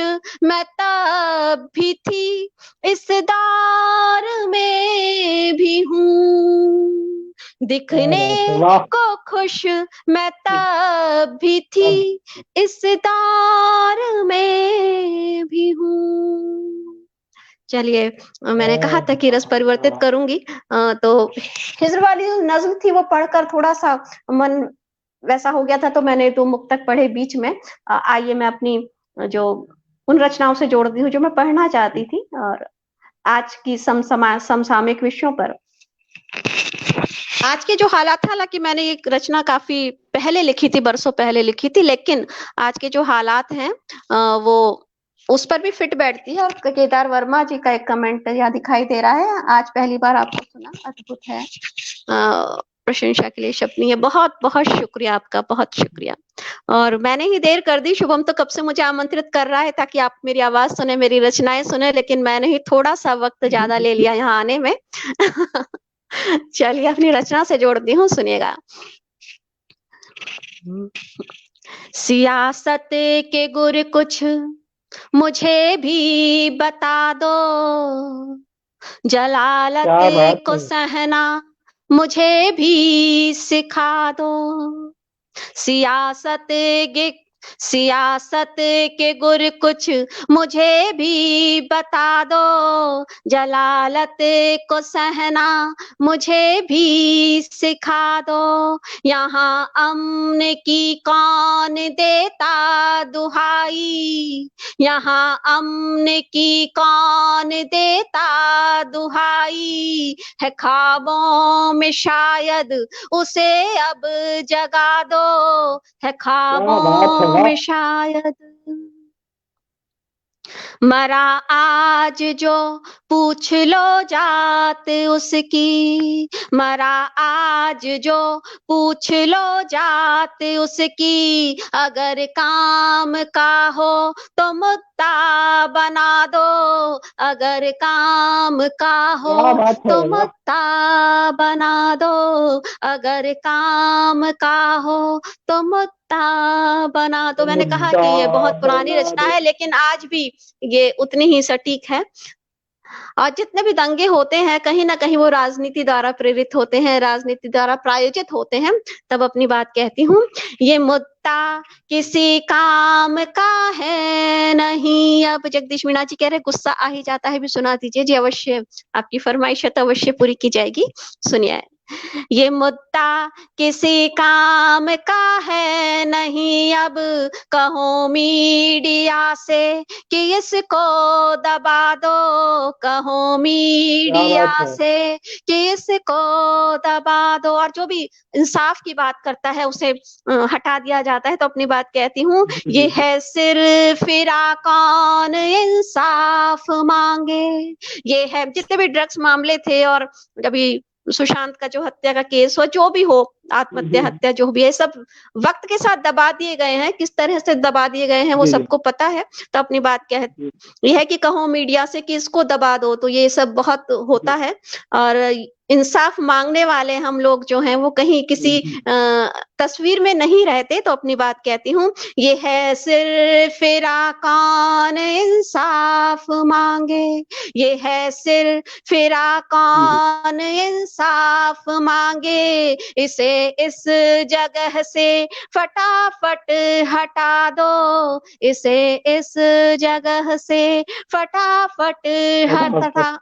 मैं तब भी थी, इस दौर में भी हूँ। क्या दिखने बात है, वाह। को खुश मैं तब भी थी, इस दौर में भी हूँ। चलिए, मैंने कहा था कि रस परिवर्तित करूंगी, तो हिजर वाली जो नज्म थी वो पढ़कर थोड़ा सा मन वैसा हो गया था, तो मैंने 2 मुक्तक पढ़े बीच में। आइए मैं अपनी जो उन रचनाओं से जोड़ती हूँ जो मैं पढ़ना चाहती थी, और आज की समसामयिक विषयों पर। आज के जो हालात, हालांकि मैंने ये रचना काफी पहले लिखी थी, बरसों पहले लिखी थी, लेकिन आज के जो हालात हैं वो उस पर भी फिट बैठती है। और केदार वर्मा जी का एक कमेंट यहाँ दिखाई दे रहा है, आज पहली बार आपको सुना, अद्भुत है। प्रशंसा के लिए शब्द नहीं है। बहुत बहुत शुक्रिया आपका, बहुत शुक्रिया। और मैंने ही देर कर दी, शुभम तो कब से मुझे आमंत्रित कर रहा है ताकि आप मेरी आवाज सुने, मेरी रचनाएं सुने, लेकिन मैंने ही थोड़ा सा वक्त ज्यादा ले लिया यहाँ आने में। चलिए अपनी रचना से जोड़ती हूँ, सुनिएगा। सियासत के गुर कुछ मुझे भी बता दो, जलालत क्या बात को है, सहना मुझे भी सिखा दो। सियासत के सियासत के गुर कुछ मुझे भी बता दो, जलालत को सहना मुझे भी सिखा दो। यहाँ अमन की कौन देता दुहाई, यहाँ अमन की कौन देता दुहाई, है ख्वाबों में शायद उसे अब जगा दो, है क्या बात है, ख्वाबों वाह। में शायद। मरा आज जो पूछ लो जात उसकी, मरा आज जो पूछ लो जात उसकी, अगर काम का हो तो मुद्दा बना दो, अगर काम का हो क्या बात है, तो वाह। मुद्दा बना दो, अगर काम का हो तो मुद्दा बना दो। तो मैंने कहा मुद्दा कि ये बहुत पुरानी बना रचना दो। है, लेकिन आज भी ये उतनी ही सटीक है। और जितने भी दंगे होते हैं कहीं ना कहीं वो राजनीति द्वारा प्रेरित होते हैं, राजनीति द्वारा प्रायोजित होते हैं। तब अपनी बात कहती हूँ। ये मुद्दा किसी काम का है नहीं। अब जगदीश मीणा जी कह रहे गुस्सा आ ही जाता है, भी सुना दीजिए जी, अवश्य आपकी फरमाइश है तो अवश्य पूरी की जाएगी। सुनिए। ये मुद्दा किसी काम का है नहीं, अब कहो मीडिया से कि इसको दबा दो, कहो क्या मीडिया बात है, से कि इसको दबा दो। और जो भी इंसाफ की बात करता है उसे हटा दिया जाता है। तो अपनी बात कहती हूँ, ये जी। है सिर्फ फिरा कौन इंसाफ मांगे। ये है जितने भी ड्रग्स मामले थे, और अभी सुशांत का जो हत्या का केस हो, जो भी हो, आत्महत्या जी। हत्या जो भी है, सब वक्त के साथ दबा दिए गए हैं। किस तरह से दबा दिए गए हैं वो जी। सबको पता है। तो अपनी बात क्या है, जी। यह है कि कहो मीडिया से कि इसको दबा दो, तो ये सब बहुत होता जी। है। और इंसाफ मांगने वाले हम लोग जो हैं वो कहीं किसी जी। तस्वीर में नहीं रहते। तो अपनी बात कहती हूँ, ये है सिर्फ फिरा कौन इंसाफ मांगे, ये है सिर्फ फिरा जी। कौन इंसाफ मांगे, इसे इस जगह से फटाफट हटा दो, इसे इस जगह से फटाफट हटा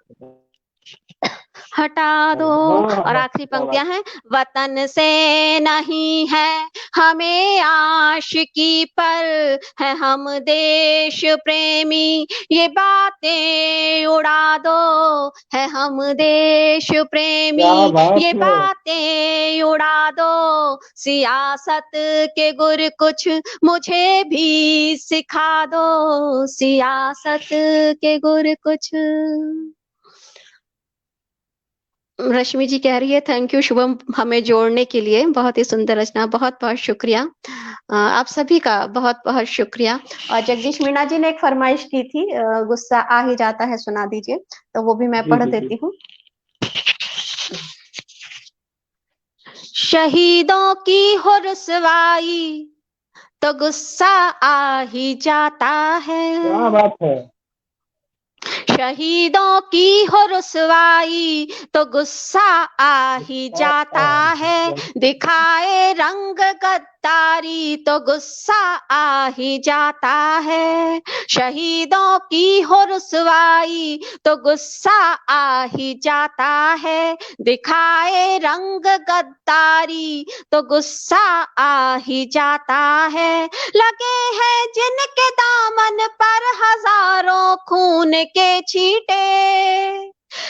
हटा दो। और हाँ, आखिरी क्या बात। पंक्तियां हैं, वतन से नहीं है हमें आशिकी पर है हम देश प्रेमी, ये बातें उड़ा दो है हम देश क्या प्रेमी, बात ये है। बातें उड़ा दो, सियासत के गुर कुछ मुझे भी सिखा दो, सियासत के गुर कुछ। रश्मि जी कह रही है, थैंक यू शुभम हमें जोड़ने के लिए, बहुत ही सुंदर रचना, बहुत बहुत शुक्रिया। आप सभी का बहुत बहुत शुक्रिया। और जगदीश मीणा जी ने एक फरमाइश की थी, गुस्सा आ ही जाता है, सुना दीजिए, तो वो भी मैं जी पढ़ जी जी। देती हूँ। शहीदों की हो रुसवाई तो गुस्सा आ ही जाता है, क्या बात है। शहीदों की हो रुसवाई तो गुस्सा आ ही जाता है, दिखाए रंग गद्दारी तो गुस्सा आ ही जाता है, शहीदों की हो रुसवाई तो गुस्सा आ ही जाता है, दिखाए रंग गद्दारी तो गुस्सा आ ही जाता है, लगे हैं जिनके दामन पर हजारों खून के छींटे,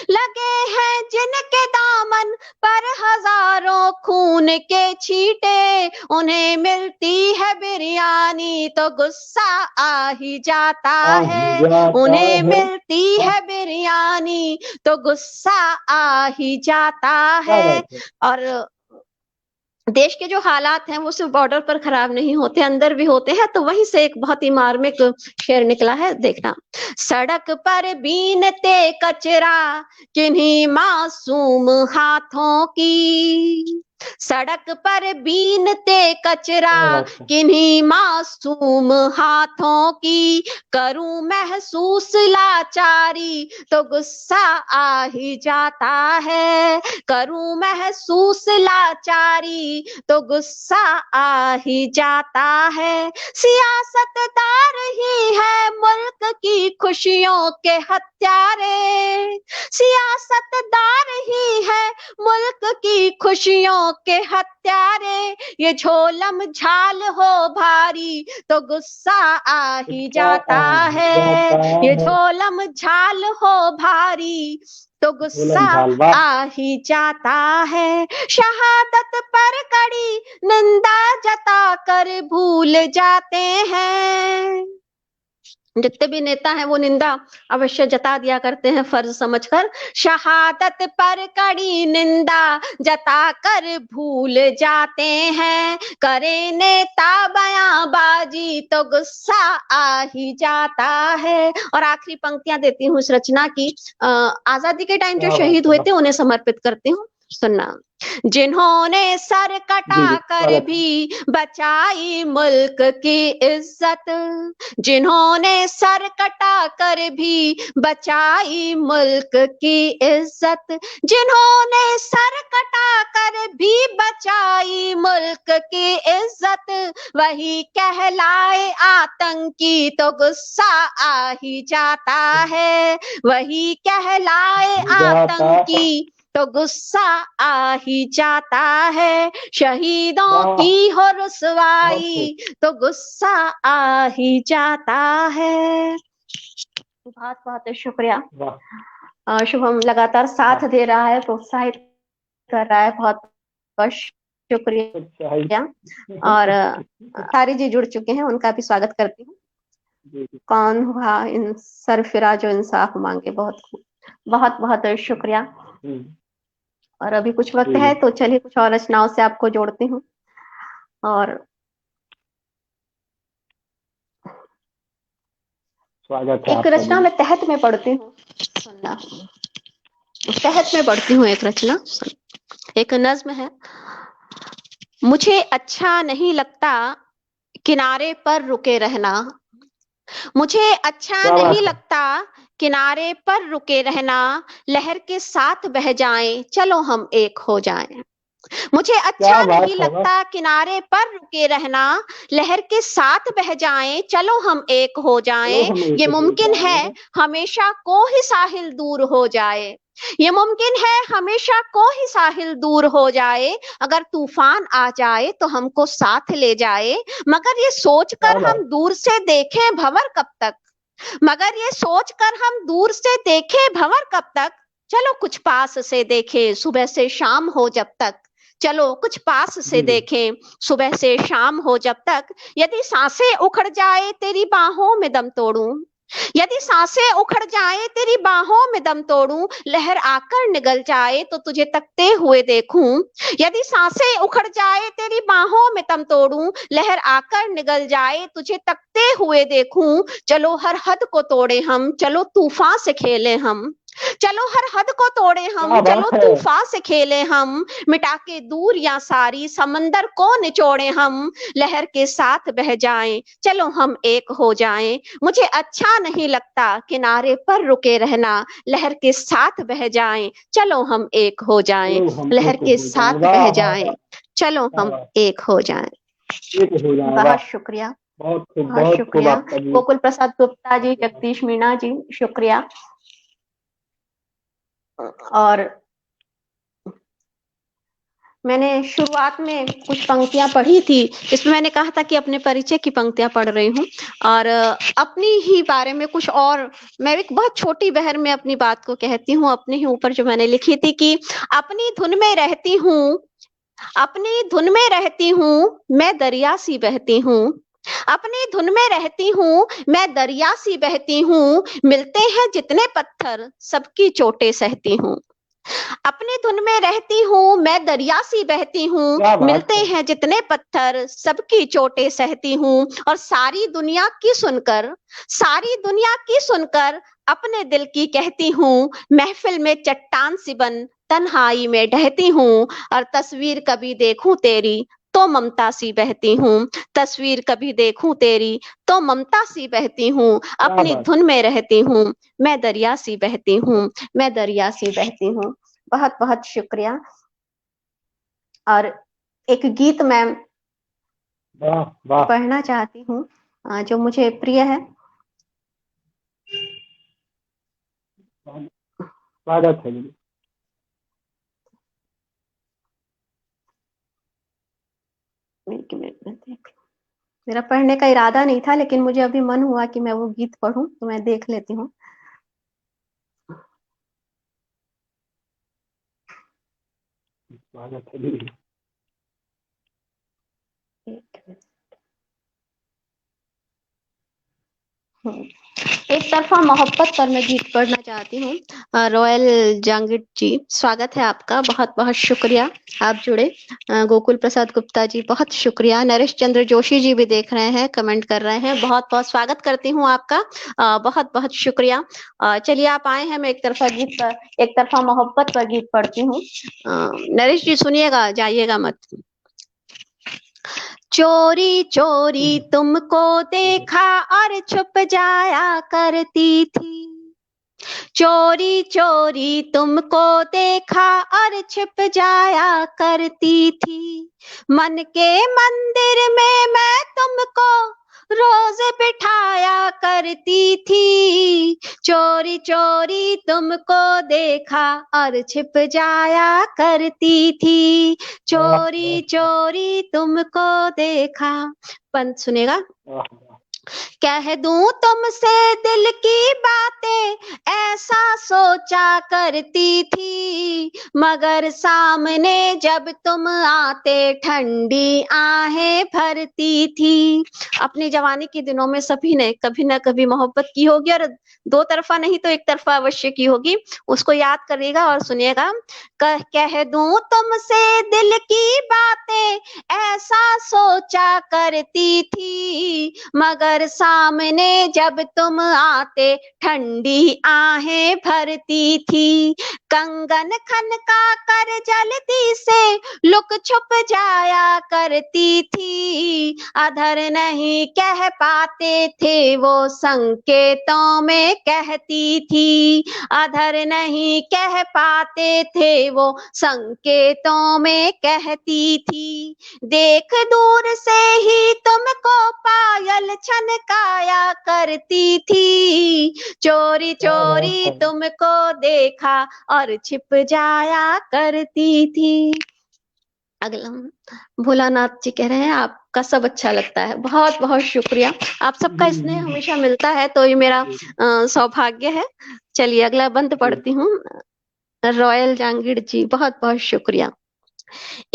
लगे हैं जिनके दामन पर हजारों खून के छींटे, उन्हें मिलती है बिरयानी तो गुस्सा आ ही जाता है, उन्हें मिलती है बिरयानी तो गुस्सा आ ही जाता है। और देश के जो हालात हैं वो सिर्फ बॉर्डर पर खराब नहीं होते, अंदर भी होते हैं। तो वहीं से एक बहुत ही मार्मिक शेर निकला है, देखना। सड़क पर बीनते कचरा किन्हीं मासूम हाथों की, सड़क पर बीनते कचरा किन्हीं मासूम हाथों की, करूं महसूस लाचारी तो गुस्सा आ ही जाता है, करूं महसूस लाचारी तो गुस्सा आ ही जाता है, सियासतदार ही है मुल्क की खुशियों के हत्यारे, सियासतदार ही है मुल्क की खुशियों के हत्यारे, ये झोलम झाल हो भारी तो गुस्सा आ ही जाता है, ये झोलम झाल हो भारी तो गुस्सा आ ही जाता है, शहादत पर कड़ी निंदा जता कर भूल जाते हैं, जितने भी नेता हैं वो निंदा अवश्य जता दिया करते हैं फर्ज समझकर, शहादत पर कड़ी निंदा जता कर भूल जाते हैं, करे नेता बयानबाजी तो गुस्सा आ ही जाता है। और आखिरी पंक्तियां देती हूँ इस रचना की, आजादी के टाइम जो शहीद हुए थे उन्हें समर्पित करती हूँ, सुनना। जिन्होंने सर कटा कर भी बचाई मुल्क की इज्जत, जिन्होंने सर कटा कर भी बचाई मुल्क की इज्जत, जिन्होंने सर कटा कर भी बचाई मुल्क की इज्जत, वही कहलाए आतंकी तो गुस्सा आ ही जाता है, वही कहलाए आतंकी तो गुस्सा आ ही जाता है, शहीदों की हो रुसवाई तो गुस्सा आ ही जाता है। बहुत बहुत शुक्रिया। शुभम लगातार साथ दे रहा है, प्रोत्साहित कर रहा है, बहुत बहुत शुक्रिया। और सारी जी जुड़ चुके हैं, उनका भी स्वागत करती हूँ। कौन हुआ इन सरफिरा जो इंसाफ मांगे, बहुत बहुत बहुत शुक्रिया। और अभी कुछ वक्त है तो चलिए कुछ और रचनाओं से आपको जोड़ती हूँ। और एक रचना मैं तहत में पढ़ती हूँ, सुनना। तहत में पढ़ती हूँ एक रचना, एक नज्म है। मुझे अच्छा नहीं लगता किनारे पर रुके रहना, मुझे अच्छा नहीं लगता किनारे पर रुके रहना, लहर के साथ बह जाएं चलो हम एक हो जाएं, मुझे अच्छा नहीं लगता किनारे पर रुके रहना, लहर के साथ बह जाएं चलो हम एक हो जाएं, ये मुमकिन है हमेशा को ही साहिल दूर हो जाए, ये मुमकिन है हमेशा को ही साहिल दूर हो जाए, अगर तूफान आ जाए तो हमको साथ ले जाए। मगर ये सोचकर क्या हम बात। दूर से देखें भंवर कब तक, मगर ये सोचकर हम दूर से देखें भंवर कब तक, चलो कुछ पास से देखें सुबह से शाम हो जब तक, चलो कुछ पास से जी जी। देखें सुबह से शाम हो जब तक। यदि सांसें उखड़ जाए तेरी बाहों में दम तोड़ूं, यदि सांसें उखड़ जाए तेरी बाहों में दम तोड़ूं, लहर आकर निगल जाए तो तुझे तकते हुए देखूं। यदि सांसें उखड़ जाए तेरी बाहों में दम तोड़ूं, लहर आकर निगल जाए तुझे तकते हुए देखूं। चलो हर हद को तोड़े हम, चलो तूफान से खेले हम, चलो हर हद को तोड़े हम, क्या चलो बात है। तूफान से खेले हम। मिटा के दूर या सारी समंदर को निचोड़े हम, लहर के साथ बह जाएं, चलो हम एक हो जाएं। मुझे अच्छा नहीं लगता किनारे पर रुके रहना, लहर के साथ बह जाएं, चलो हम एक हो जाएं। चलो हम लहर एक के हो जाए, साथ वाह बह वाह जाएं, वाह। चलो क्या हम बात। एक हो जाएं। एक हो जाए, वाह। बहुत शुक्रिया, बहुत बहुत खूब शुक्रिया। आपका गीत। गोकुल प्रसाद गुप्ता जी, जगदीश मीणा जी, शुक्रिया। और मैंने शुरुआत में कुछ पंक्तियां पढ़ी थी, इसमें मैंने कहा था कि अपने परिचय की पंक्तियां पढ़ रही हूँ, और अपनी ही बारे में कुछ और, मैं एक बहुत छोटी बहर में अपनी बात को कहती हूँ, अपने ही ऊपर जो मैंने लिखी थी कि अपनी धुन में रहती हूँ, अपनी धुन में रहती हूँ, मैं दरिया सी बहती हूँ, अपनी धुन में रहती हूँ, मैं दरिया सी बहती हूँ, मिलते हैं जितने पत्थर सबकी चोटें सहती हूँ। अपनी धुन में रहती हूँ, मैं दरिया सी बहती हूँ, क्या बात मिलते है। हैं जितने पत्थर सबकी चोटें सहती हूँ। और सारी दुनिया की सुनकर, सारी दुनिया की सुनकर अपने दिल की कहती हूँ, महफिल में चट्टान सी बन तन्हाई में ढहती हूँ। और तस्वीर कभी देखूं तेरी तो ममता सी बहती हूँ, तस्वीर कभी देखूं तेरी तो ममता सी बहती हूँ। क्या अपनी बात। धुन में रहती हूँ, मैं दरिया सी बहती हूँ, मैं दरिया सी बहती हूँ। बहुत बहुत शुक्रिया। और एक गीत मैं वाह वाह। पढ़ना चाहती हूँ, जो मुझे प्रिय है। स्वागत है जी। एक मिनट में देख लूं। मेरा पढ़ने का इरादा नहीं था, लेकिन मुझे अभी मन हुआ कि मैं वो गीत पढूं, तो मैं देख लेती हूँ। स्वागत है जी। एक मिनट। एक तरफा मोहब्बत पर मैं गीत पढ़ना चाहती हूँ। रॉयल जांगिट जी, स्वागत है आपका, बहुत बहुत शुक्रिया आप जुड़े। गोकुल प्रसाद गुप्ता जी, बहुत शुक्रिया। नरेश चंद्र जोशी जी भी देख रहे हैं, कमेंट कर रहे हैं, बहुत बहुत स्वागत करती हूँ आपका, बहुत बहुत शुक्रिया। चलिए आप आए हैं, मैं एक तरफा गीत पर, एक तरफा मोहब्बत पर गीत पढ़ती हूँ। नरेश जी सुनिएगा, जाइएगा मत। चोरी चोरी तुमको देखा और छुप जाया करती थी, चोरी चोरी तुमको देखा और छिप जाया करती थी। मन के मंदिर में मैं तुमको रोज बिठाया करती थी, चोरी चोरी तुमको देखा और छिप जाया करती थी, चोरी चोरी तुमको देखा। पंत सुनेगा। कह दूं तुमसे दिल की बातें ऐसा सोचा करती थी, मगर सामने जब तुम आते ठंडी आहें भरती थी। अपनी जवानी के दिनों में सभी ने कभी ना कभी मोहब्बत की होगी, और दो तरफा नहीं तो एक तरफा अवश्य की होगी, उसको याद करिएगा और सुनिएगा। कह दूं तुमसे दिल की बातें ऐसा सोचा करती थी, मगर सामने जब तुम आते ठंडी आहें भरती थी। कंगन खनका कर जल्दी से लुक छुप जाया करती थी। अधर नहीं कह पाते थे वो संकेतों में कहती थी। अधर नहीं कह पाते थे वो संकेतों में कहती थी। देख दूर से ही तुमको पायल छनकाया करती थी। चोरी चोरी तुमको देखा और छिप जाया करती थी। अगला भोलानाथ जी कह रहे हैं आपका सब अच्छा लगता है। बहुत बहुत शुक्रिया, आप सबका स्नेह हमेशा मिलता है तो ये मेरा सौभाग्य है। चलिए अगला बंद पढ़ती हूँ। रॉयल जांगीड़ जी बहुत बहुत शुक्रिया।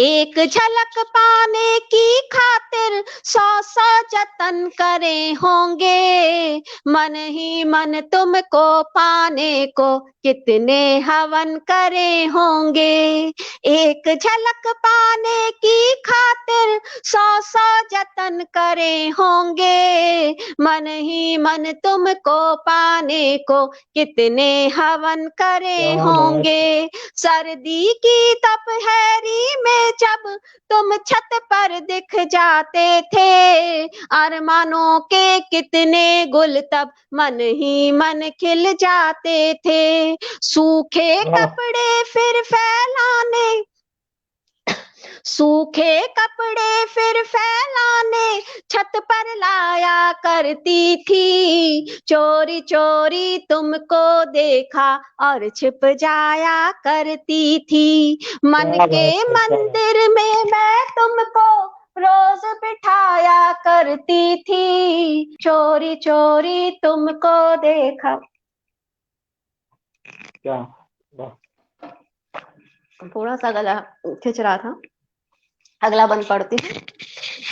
एक झलक पाने की खातिर 100 जतन करे होंगे। मन ही मन तुमको पाने को कितने हवन करे होंगे। एक झलक पाने की खातिर 100 जतन करे होंगे। मन ही मन तुमको पाने को कितने हवन करे होंगे। सर्दी की तपहरी में जब तुम छत पर दिख जाते थे, अरमानों के कितने गुल तब मन ही मन खिल जाते थे। सूखे कपड़े फिर फैलाने, सूखे कपड़े फिर फैलाने छत पर लाया करती थी। चोरी चोरी तुमको देखा और छिप जाया करती थी। मन के मंदिर में मैं तुमको रोज बिठाया करती थी। चोरी चोरी तुमको देखा। क्या थोड़ा सा गला खिंच रहा था। अगला बंद पढ़ती हूँ।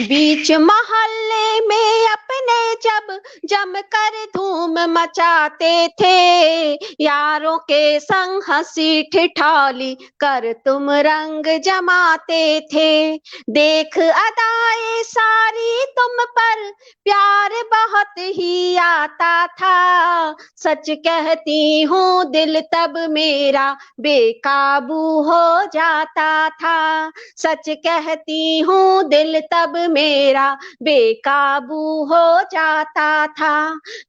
बीच मोहल्ले में अपने जब जमकर धूम मचाते थे, यारों के संग हंसी ठिठोली कर तुम रंग जमाते थे। देख अदाए सारी तुम पर प्यार बहुत ही आता था। सच कहती हूँ दिल तब मेरा बेकाबू हो जाता था। सच कहती हूँ दिल तब मेरा बेकाबू हो जाता था।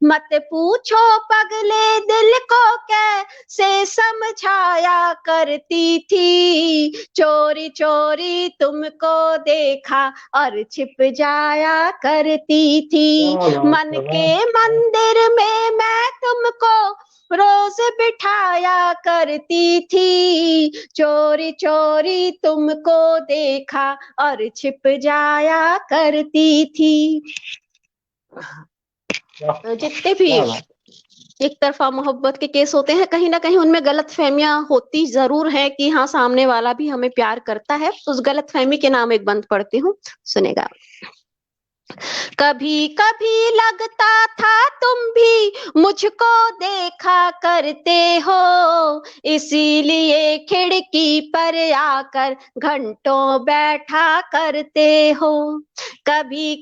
मत पूछो पगले दिल को कैसे समझाया करती थी। चोरी चोरी तुमको देखा और छिप जाया करती थी। मन के मंदिर में मैं तुमको रोज बिठाया करती थी। चोरी चोरी तुमको देखा और छिप जाया करती थी। जितने भी एक तरफा मोहब्बत के केस होते हैं, कहीं ना कहीं उनमें गलत फहमियां होती जरूर है कि हाँ सामने वाला भी हमें प्यार करता है। उस गलत फहमी के नाम एक बंद पढ़ती हूँ, सुनेगा। कभी कभी लगता था तुम भी मुझको देखा करते हो, इसीलिए खिड़की पर आकर घंटों बैठा करते हो। कभी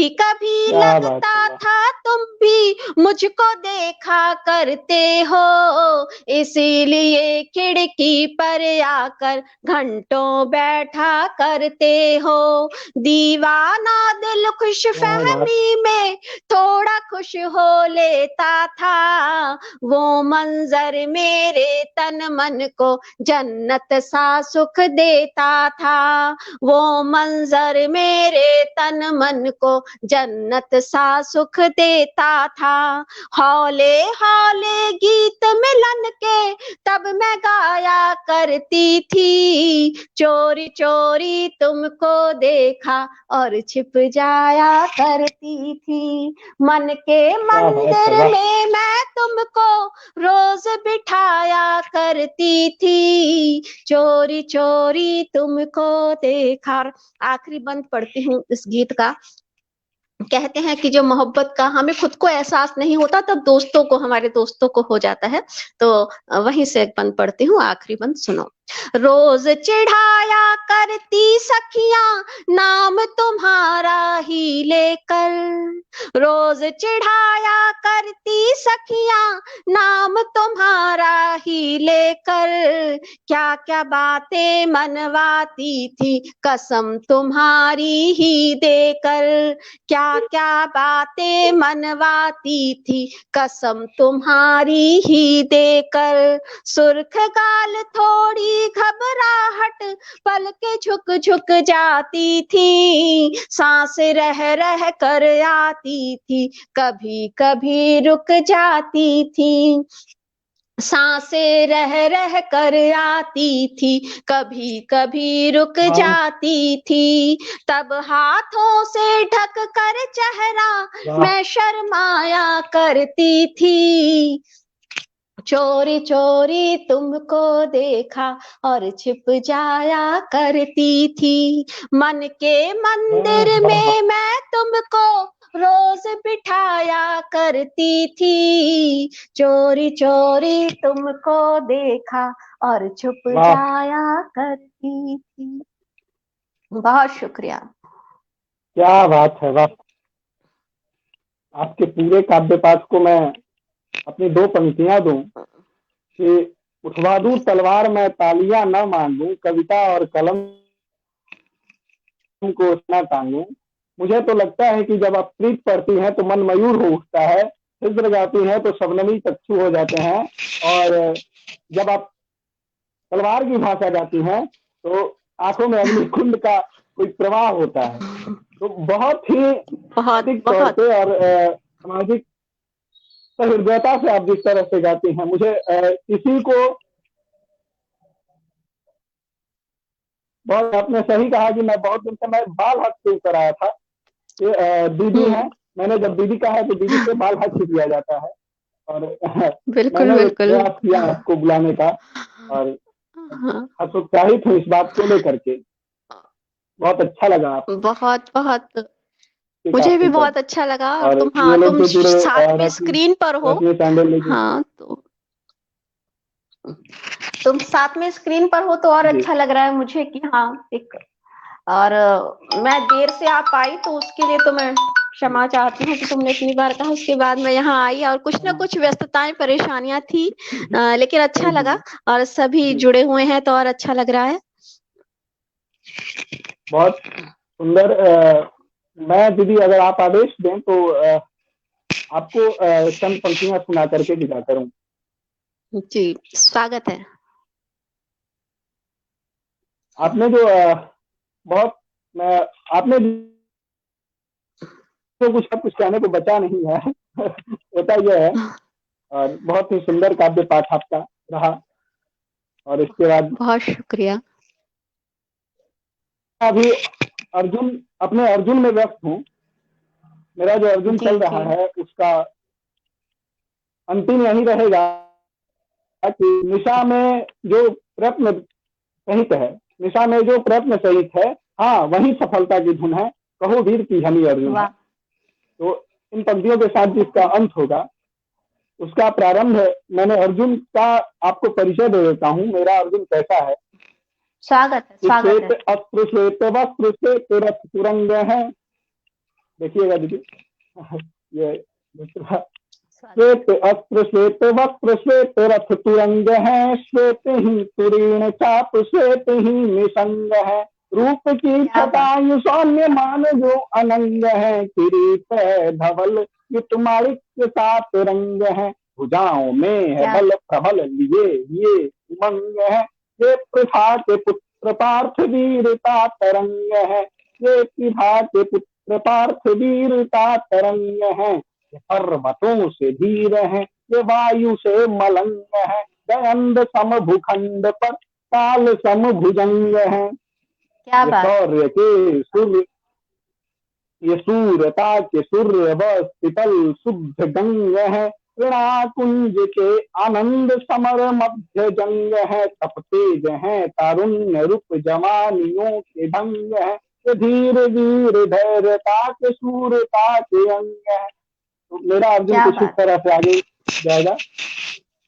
कभी लगता था तुम भी मुझको देखा करते हो, इसीलिए खिड़की पर आकर घंटों बैठा करते हो। दीवाना दिल खुश फहमी में थोड़ा खुश हो लेता था। वो मंजर मेरे तन मन को जन्नत सा सुख देता था। वो मंजर मेरे तन मन को जन्नत सा सुख देता था। हौले हौले गीत मिलन के तब मैं गाया करती थी। चोरी चोरी तुमको देखा और छिप जाया करती थी। मन के मंदिर में मैं तुमको रोज बिठाया करती थी। चोरी चोरी तुमको देखा। आखिरी बंद पढ़ती हूँ इस गीत का। कहते हैं कि जो मोहब्बत का हमें खुद को एहसास नहीं होता तब दोस्तों को, हमारे दोस्तों को हो जाता है। तो वहीं से एक बंद पढ़ती हूँ, आखिरी बंद सुनो। रोज चिढ़ाया करती सखियां नाम तुम्हारा ही लेकर, रोज चिढ़ाया करती सखियां नाम तुम्हारा ही लेकर, क्या क्या बातें मनवाती थी कसम तुम्हारी ही देकर, क्या क्या बातें मनवाती थी कसम तुम्हारी ही देकर, सुर्ख गाल थोड़ी घबराहट पलके झुक झुक जाती थी, सांस रह रह कर आती थी कभी कभी रुक जाती थी, सांसें रह रह कर आती थी कभी कभी रुक वाह जाती थी, तब हाथों से ढक कर चेहरा वाह मैं शर्माया करती थी, चोरी चोरी तुमको देखा और छिप जाया करती थी, मन के मंदिर वाह वाह में मैं तुमको रोज बिठाया करती थी, चोरी चोरी तुमको देखा और छुप वाह, जाया करती थी। बहुत शुक्रिया। क्या बात है, वाह। आपके पूरे काव्य पाठ को मैं अपनी दो पंक्तियां दूं कि उठवा दूं तलवार मैं तालियां न मांगूं, कविता और कलम को ना टांगूं। मुझे तो लगता है कि जब आप प्रीत पढ़ती हैं तो मन मयूर हो उठता है, हिज्र गाती हैं तो शबनमी चक्षु हो जाते हैं, और जब आप तलवार की भाषा गाती हैं तो आंखों में अग्निकुंड का कोई प्रवाह होता है। तो बहुत ही बहुत नैतिक तौर बहुत पे और सामाजिक सहृदयता से आप जिस तरह से गाती हैं, मुझे इसी को बहुत, आपने सही कहा कि मैं बहुत दिन से मैं बाल हक से ऊपर आया था। ये दीदी है, मैंने जब दीदी कहा है तो दीदी से बाल हक से दिया जाता है, और बिल्कुल मैंने एक बिल्कुल। प्रयास किया आपको बुलाने का, और हाँ, हतोत्साहित हूँ इस बात को लेकर के। बहुत अच्छा लगा आपके बहुत बहुत मुझे भी काफी पर। बहुत अच्छा लगा, और और तुम, ये हाँ, लोग तुम जो जुड़े साथ में रश्मि स्क्रीन पर हो। रश्मि सैंडल लेके। हाँ, तो तुम साथ में स्क्रीन पर हो तो और जी अच्छा लग रहा है मुझे कि हाँ एक, और मैं देर से आ पाई तो उसके लिए तो मैं जी क्षमा चाहती हूँ कि तुमने इतनी बार कहा, उसके बाद मैं यहाँ आई और कुछ ना कुछ व्यस्तताएं परेशानियां थी, लेकिन अच्छा जी लगा और सभी जी, जुड़े हुए हैं तो और अच्छा लग रहा है। बहुत सुंदर। मैं दीदी अगर आप आदेश दें तो आपको चंद पंक्तियां सुना करके विदा करूं। जी, स्वागत है। आपने जो बहुत आपने जो कुछ कहने को बचा नहीं है होता यह है। और बहुत ही सुंदर काव्य पाठ आपका रहा। और इसके बाद बहुत शुक्रिया। अभी अर्जुन, अपने अर्जुन में व्यस्त हूँ। मेरा जो अर्जुन जी चल रहा जी, है उसका अंतिम यही रहेगा कि निशा में जो प्रयत्न सहित है, निशा में जो प्रयत्न सहित है, हाँ वही सफलता की धुन है, कहो वीर की हमी अर्जुन है। वाह, तो इन पंक्तियों के साथ जिसका अंत होगा उसका प्रारंभ मैंने अर्जुन का आपको परिचय दे देता हूँ, मेरा अर्जुन कैसा है। स्वागत है, कि स्वागत श्वेत है। अस्त्र श्वेत वस्त्र श्वेत रथ तुरंग है। देखिएगा दीदी ये दूसरा, श्वेत अस्त्र श्वेत वस्त्र श्वेत रथ तुरंग है, श्वेत ही तुरीण चाप श्वेत ही निसंग है, रूप की क्या बात, छटायु सौम्य मान जो अनंग है, किरीट है धवल युत माणिक्य सात रंग है, भुजाओं में है क्या बल प्रबल लिए ये उमंग है, ये पृथा के पुत्र पार्थ वीरता तरंग है, ये पृथा के पुत्र पार्थ वीरता तरंग है, पर्वतों से धीर है, ये वायु से मलंग है, गयंद सम भूखंड पर काल सम भुजंग है, क्या ये बात, शौर्य के सूर्य, ये सूरता के सूर्य व शीतल शुद्ध गंग है, कुंज के आनंद समर मध्य जंग है, तप तेज है तारुण्य रूप जवानियों के ढंग है, ये धीर वीर धैर्यता के सूरता के अंग है। तो मेरा अर्जुन क्या कुछ इस बात, तरह से आगे जाएगा।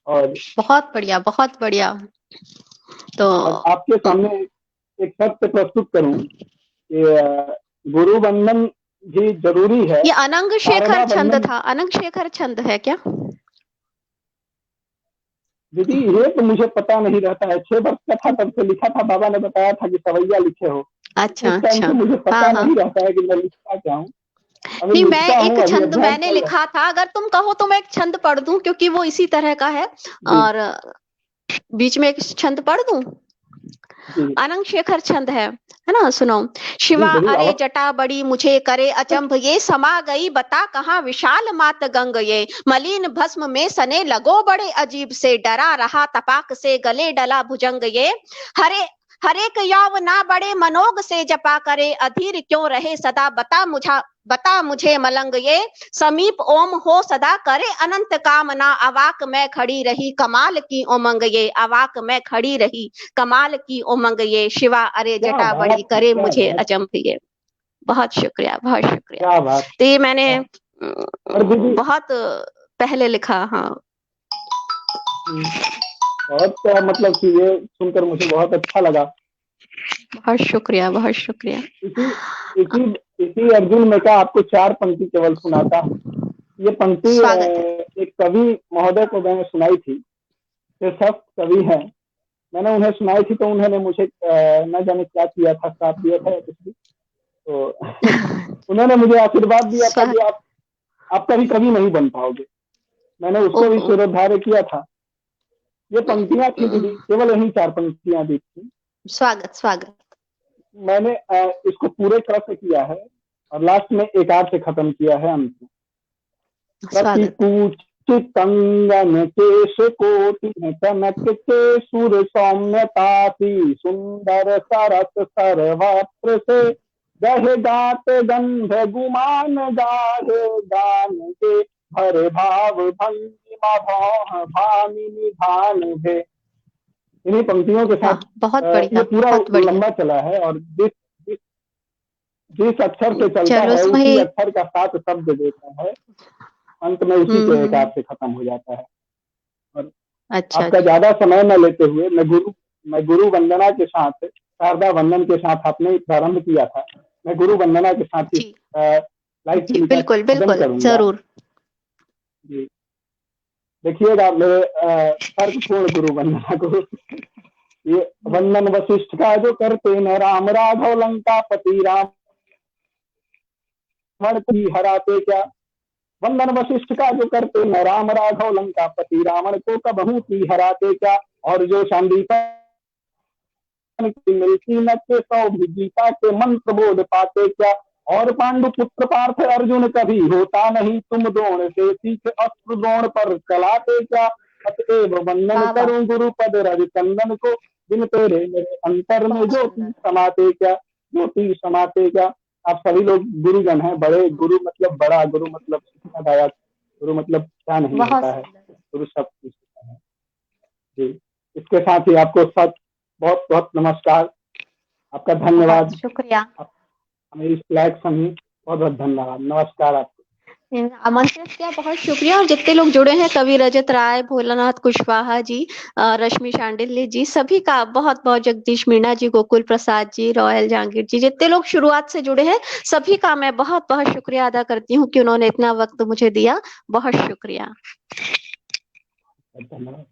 और बहुत बढ़िया, बहुत बढ़िया। तो आपके सामने एक सत्य प्रस्तुत करूं कि गुरु बंधन भी जरूरी है। ये अनंग शेखर शारदा छंद बंधन, था, अनंग शेखर छंद है क्या? दीदी ये तो मुझे पता नहीं रहता है। 6 वर्ष का था तब से लिखा था, बाबा ने बताया था कि सवैया लिखे हो। अच्छा उस टाइम अच्छा, से मुझे हाँ पता हाँ। नहीं रहता है कि मैं लिखता क्या हूँ। अभी नहीं, मैं लिखता हूँ, एक अभी छंद अध्ययन मैंने चल रहा लिखा था, अगर तुम कहो तो मैं एक छंद पढ़ दूं, क्योंकि वो इसी तरह का है। है। जी और बीच में एक छंद पढ़ दूं। जी अनंग शेखर छंद है ना, सुनो। जी शिवा जरूर अरे अवश्य। जटा बड़ी मुझे करे अचंभ, ये समा गई बता कहाँ विशाल मात गंग, ये मलिन भस्म में सने लगो बड़े अजीब से, डरा रहा तपाक से गले डला भुजंग, ये हरे हरेक यौव ना बड़े मनोग से जपा करे, अधीर क्यों रहे सदा बता मुझे मलंग, ये समीप ओम हो सदा करे अनंत कामना, अवाक मैं खड़ी रही कमाल की उमंग, ये अवाक मैं खड़ी रही कमाल की उमंग, ये शिवा अरे क्या जटा बड़ी बात है, करे क्या मुझे बात, अचंभ, ये बहुत शुक्रिया, बहुत शुक्रिया। क्या बात। तो ये मैंने और दीदी बहुत पहले लिखा। हाँ, बहुत मतलब कि ये सुनकर मुझे बहुत अच्छा लगा। बहुत शुक्रिया, बहुत शुक्रिया। इसी इसी इसी अर्जुन में का आपको 4 पंक्ति केवल सुनाता हूँ। ये पंक्ति स्वागत है। एक कवि महोदय को मैंने सुनाई थी। ये सब कवि हैं, मैंने उन्हें सुनाई थी तो उन्होंने मुझे न जाने क्या किया था, श्राप दिया था या कुछ भी। तो उन्होंने मुझे आशीर्वाद दिया था कि स्वागत। आप कभी कभी नहीं बन पाओगे। मैंने उसको भी ओहो। शिरोधार्य किया था। ये पंक्तियां थी दीदी, केवल यही 4 पंक्तियां दी थी। स्वागत स्वागत। मैंने इसको पूरे तरह से किया है और लास्ट में एक आध से खत्म किया है अंत में। स्वागत। प्रतिकूचित कंगन केश कोटि कनक के सुर सौम्यताति, सुंदर सरस सर्वत्र से गहे गात गंध गुमान गाहे गान के, भरे भाव भंगिमा भौह भामिनी भान भे। इन्हीं पंक्तियों के वाह, साथ बहुत ये बढ़िया, पूरा बहुत बढ़िया। लंबा चला है और जिस जिस अक्षर से चलता चलो है उसी वही। अक्षर का 7 शब्द देता है। अंत में उसी के एक आध हम्म। से खत्म हो जाता है। और अच्छा आपका अच्छा। ज्यादा समय न लेते हुए मैं गुरु वंदना के साथ, शारदा वंदन के साथ आपने प्रारंभ किया था, मैं गुरु वंदना के साथ ही जी लाइव जी, स्ट्रीम का बिल्कुल खत्म बिल्कुल, करूंगा। जरूर। जी देखिएगा मेरे तर्कपूर्ण गुरु वंदना को। ये वंदन वशिष्ठ का जो करते न राम राघव लंका पति, रावण की हराते क्या। वंदन वशिष्ठ का जो करते न राम राघव लंका पति, रावण को कबहू की हराते क्या। और जो संदीपन की मिलती न के 100 भी गीता के मंत्र बोध पाते क्या। और पांडु पुत्र पार्थ अर्जुन कभी होता नहीं, तुम द्रोण से सीख अस्त्र द्रोण पर चलाते क्या। अतएव वंदन वाह वाह, करूं गुरुपद रवि चंदन को, बिन तेरे मेरे अंतर में बहुत ज्योति सुंदर। समाते क्या, ज्योति समाते क्या। आप सभी लोग गुरुजन हैं, बड़े गुरु मतलब बड़ा, गुरु मतलब शिक्षादायक, गुरु मतलब क्या नहीं बहुत होता है, सुंदर। गुरु सब कुछ होता है। जी इसके साथ ही आपको सब बहुत बहुत नमस्कार, आपका बहुत धन्यवाद। शुक्रिया। आप हमें इस प्लेटफॉर्म में बहुत बहुत धन्यवाद, नमस्कार आपको। आमंत्रित किया, बहुत शुक्रिया। और जितने लोग जुड़े हैं, कवि रजत राय, भोलानाथ कुशवाहा जी, रश्मि शांडिल्य जी, सभी का बहुत बहुत, जगदीश मीणा जी, गोकुल प्रसाद जी, रॉयल जहांगीर जी, जितने लोग शुरुआत से जुड़े हैं सभी का मैं बहुत बहुत शुक्रिया अदा करती हूँ कि उन्होंने इतना वक्त मुझे दिया। बहुत शुक्रिया। धन्यवाद।